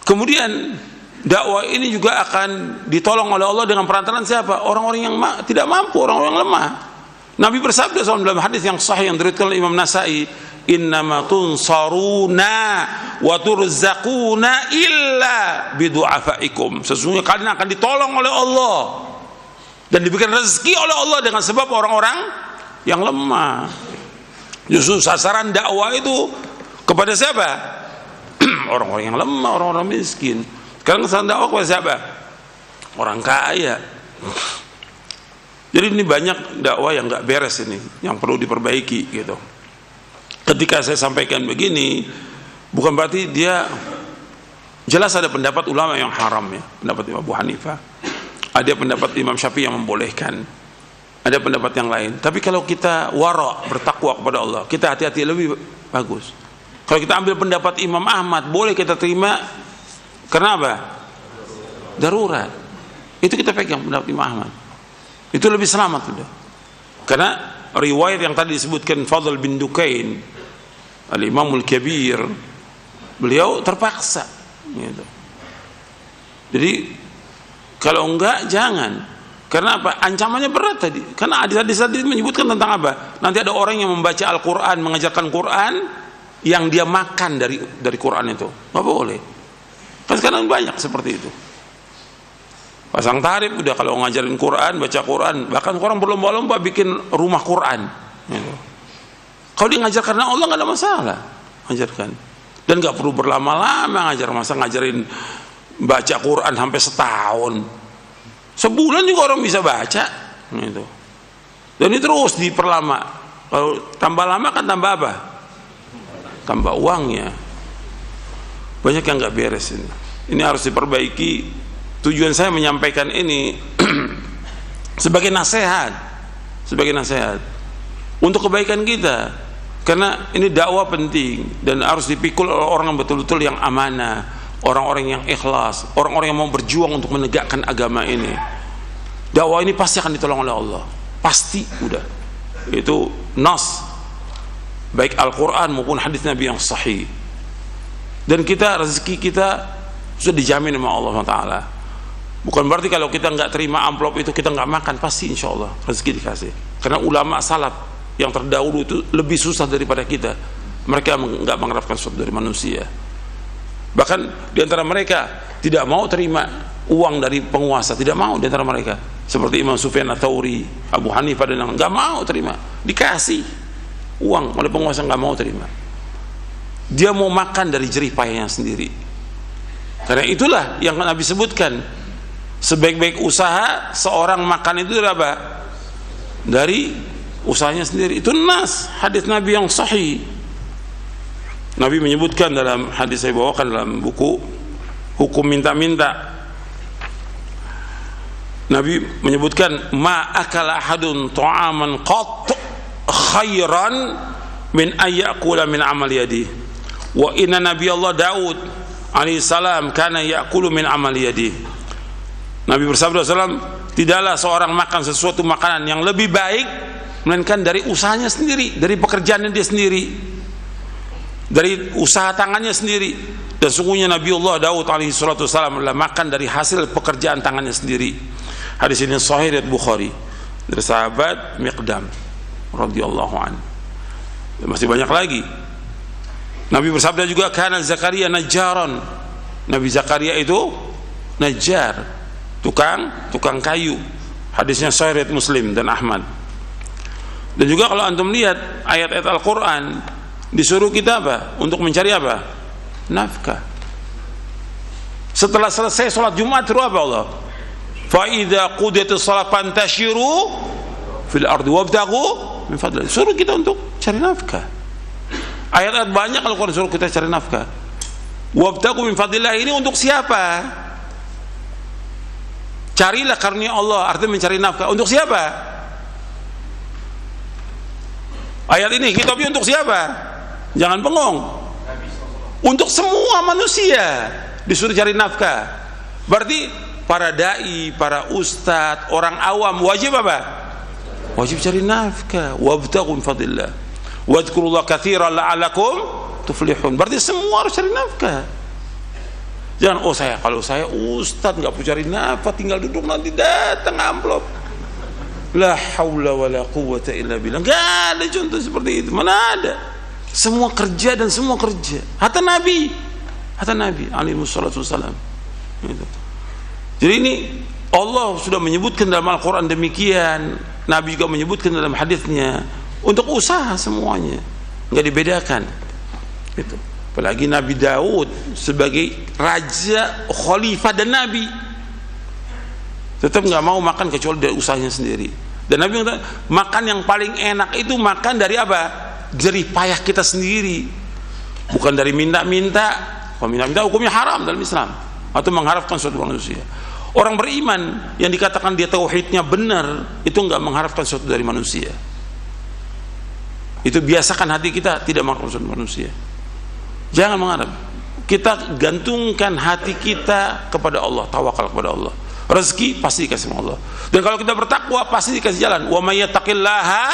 Kemudian dakwah ini juga akan ditolong oleh Allah dengan perantaraan siapa? Orang-orang yang tidak mampu, orang-orang yang lemah. Nabi bersabda dalam hadis yang sahih yang diriwayatkan oleh Imam Nasa'i, innama tunsaruna wa turzaquna illa bidu'afaikum. Sesungguhnya kalian akan ditolong oleh Allah dan diberikan rezeki oleh Allah dengan sebab orang-orang yang lemah. Justru sasaran dakwah itu kepada siapa? Orang-orang yang lemah, orang-orang miskin. Sekarang sasaran dakwah kepada siapa? Orang kaya. Jadi ini banyak dakwah yang nggak beres ini, yang perlu diperbaiki gitu. Ketika saya sampaikan begini, bukan berarti dia jelas ada pendapat ulama yang haram ya, pendapat Imam Abu Hanifah, ada pendapat Imam Syafi'i yang membolehkan, ada pendapat yang lain. Tapi kalau kita wara, bertakwa kepada Allah, kita hati-hati lebih bagus. Kalau kita ambil pendapat Imam Ahmad, boleh kita terima. Kenapa? Darurat. Itu kita pegang pendapat Imam Ahmad. Itu lebih selamat sudah. Karena riwayat yang tadi disebutkan Fadl bin Dukain, Al-Imamul Kabir, beliau terpaksa gitu. Jadi kalau enggak jangan. Karena apa? Ancamannya berat tadi. Karena hadis-hadis tadi menyebutkan tentang apa? Nanti ada orang yang membaca Al-Quran, mengajarkan Quran yang dia makan dari Quran itu. Nggak boleh. Kan sekarang banyak seperti itu. Pasang tarif udah kalau ngajarin Quran, baca Quran, bahkan orang berlomba-lomba bikin rumah Quran gitu. Kalau dia ngajar karena Allah nggak ada masalah, ngajarkan. Dan nggak perlu berlama-lama masa ngajarin baca Quran sampai setahun, sebulan juga orang bisa baca gitu. Dan ini terus diperlama. Kalau tambah lama kan tambah apa? Tambah uangnya. Banyak yang nggak beres ini. Ini harus diperbaiki. Tujuan saya menyampaikan ini sebagai nasihat untuk kebaikan kita, karena ini dakwah penting dan harus dipikul oleh orang yang betul-betul yang amanah, orang-orang yang ikhlas, orang-orang yang mau berjuang untuk menegakkan agama ini. Dakwah ini pasti akan ditolong oleh Allah, pasti udah. Itu nas baik Al-Quran maupun hadis Nabi yang sahih. Dan kita rezeki kita sudah dijamin sama Allah SWT. Bukan berarti kalau kita nggak terima amplop itu kita nggak makan, pasti insya Allah rezeki dikasih. Karena ulama salaf yang terdahulu itu lebih susah daripada kita. Mereka nggak mengharapkan sesuatu dari manusia. Bahkan diantara mereka tidak mau terima uang dari penguasa, tidak mau diantara mereka. Seperti Imam Sufyan Ats-Tsauri, Abu Hanifah dan yang nggak mau terima. Dikasih uang oleh penguasa, nggak mau terima. Dia mau makan dari jerih payahnya sendiri. Karena itulah yang Nabi sebutkan, sebaik-baik usaha seorang makan itu apa? Dari usahanya sendiri. Itu nas hadis Nabi yang sahih. Nabi menyebutkan dalam hadis saya bawakan dalam buku Hukum Minta-Minta. Nabi menyebutkan ma akala ahadun ta'aman qat khairan min ayyakula min amal yadi. Wa inna Nabi Allah Daud alaihi salam kana ya'kulu min amal yadi. Nabi bersabda SAW, tidaklah seorang makan sesuatu makanan yang lebih baik melainkan dari usahanya sendiri, dari pekerjaannya dia sendiri, dari usaha tangannya sendiri. Dan sungguhnya Nabi Allah Daud alaihi salatu wassalam adalah makan dari hasil pekerjaan tangannya sendiri. Hadis ini sahih riwayat Bukhari dari sahabat Miqdam radhiyallahu anhu. Masih banyak lagi. Nabi bersabda juga, kana Zakaria najjaran. Nabi Zakaria itu najjar, tukang kayu. Hadisnya sahih riwayat Muslim dan Ahmad. Dan juga kalau antum lihat ayat-ayat Al-Quran, disuruh kita apa? Untuk mencari apa? Nafkah. Setelah selesai sholat Jumat, suruh apa Allah? Fa idza qudiyatis shalah fantashiru fil ardi wabtaghu min fadlillah. Suruh kita untuk cari nafkah. Ayat-ayat banyak kalau Quran suruh kita cari nafkah. Wabtaghu min fadlillah ini untuk siapa? Carilah karunia Allah, artinya mencari nafkah. Untuk siapa? Ayat ini kitabnya untuk siapa? Jangan bengong. Untuk semua manusia disuruh cari nafkah. Berarti para dai, para ustadz, orang awam wajib apa? Wajib cari nafkah. Wabtaghu min fadlillah wadhkurullaha katsiran la'allakum tuflihun. Berarti semua harus cari nafkah. Jangan, oh kalau saya ustadz nggak mau cari nafkah, tinggal duduk nanti datang amplop. La haula wala quwwata illa billah. Nggak ada contoh seperti itu. Mana ada? Semua kerja dan semua kerja. Hatta Nabi alaihi wassalatu wassalam. Gitu. Jadi ini Allah sudah menyebutkan dalam Al-Quran demikian. Nabi juga menyebutkan dalam hadisnya. Untuk usaha semuanya, nggak dibedakan. Gitu. Apalagi Nabi Daud sebagai raja, khalifah dan nabi, tetap nggak mau makan kecuali dari usahanya sendiri. Dan Nabi mengatakan makan yang paling enak itu makan dari apa? Jerih payah kita sendiri, bukan dari minta-minta. Kalau minta-minta hukumnya haram dalam Islam, atau mengharapkan suatu manusia. Orang beriman yang dikatakan dia tauhidnya benar itu nggak mengharapkan sesuatu dari manusia. Itu biasakan hati kita tidak mengharapkan sesuatu dari manusia. Jangan mengharap. Kita gantungkan hati kita kepada Allah, tawakal kepada Allah. Rezeki pasti dikasih sama Allah. Dan kalau kita bertakwa pasti dikasih jalan. Wa may yattaqillaha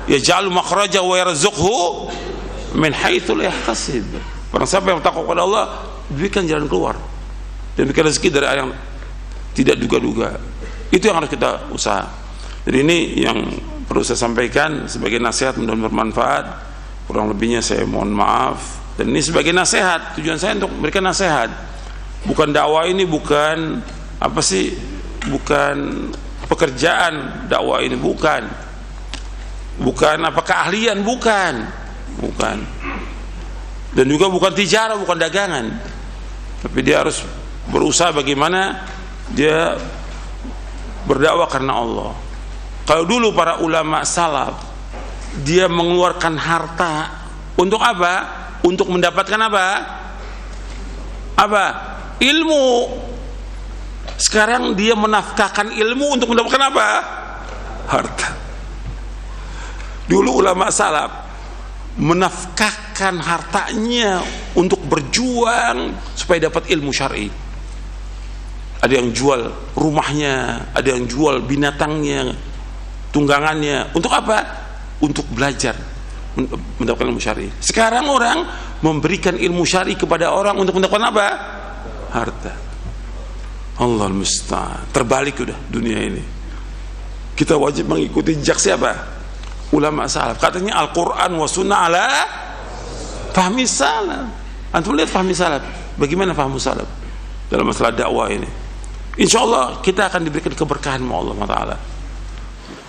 yaj'al makhraja wa yarzuqhu min haitsu la yahtasib. Barang siapa yang bertakwa kepada Allah, diberikan jalan keluar dan diberikan rezeki dari yang tidak duga-duga. Itu yang harus kita usaha. Jadi ini yang perlu saya sampaikan sebagai nasihat, mudah-mudahan bermanfaat. Kurang lebihnya saya mohon maaf. Dan ini sebagai nasihat, tujuan saya untuk memberikan nasihat. Bukan dakwah ini bukan apa sih? Bukan pekerjaan dakwah ini, bukan. Bukan apa keahlian, bukan. Dan juga bukan tijarah, bukan dagangan. Tapi dia harus berusaha bagaimana dia berdakwah karena Allah. Kalau dulu para ulama salaf dia mengeluarkan harta untuk apa? Untuk mendapatkan apa? Ilmu. Sekarang dia menafkahkan ilmu untuk mendapatkan apa? Harta. Dulu ulama salaf menafkahkan hartanya untuk berjuang supaya dapat ilmu syar'i. Ada yang jual rumahnya, ada yang jual binatangnya, tunggangannya. Untuk apa? Untuk belajar mendapatkan ilmu syar'i. Sekarang orang memberikan ilmu syar'i kepada orang untuk mendapatkan apa? Harta. Allah musta'an. Terbalik udah dunia ini. Kita wajib mengikuti jejak siapa? Ulama salaf. Katanya Al-Quran wa sunnah ala fahmi salaf. Antum lihat fahmi salaf. Bagaimana fahmu salaf dalam masalah dakwah ini? InsyaAllah kita akan diberikan keberkahan oleh Allah Ta'ala.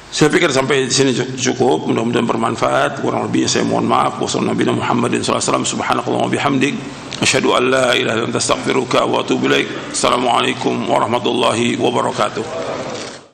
Saya pikir sampai di sini cukup. Mudah-mudahan bermanfaat. Kurang lebihnya saya mohon maaf. Wassalamualaikum warahmatullahi wabarakatuh. Subhanakallahumma bihamdik asyhadu an la ilaha illa anta astaghfiruka wa atubu ilaik. Assalamualaikum warahmatullahi wabarakatuh.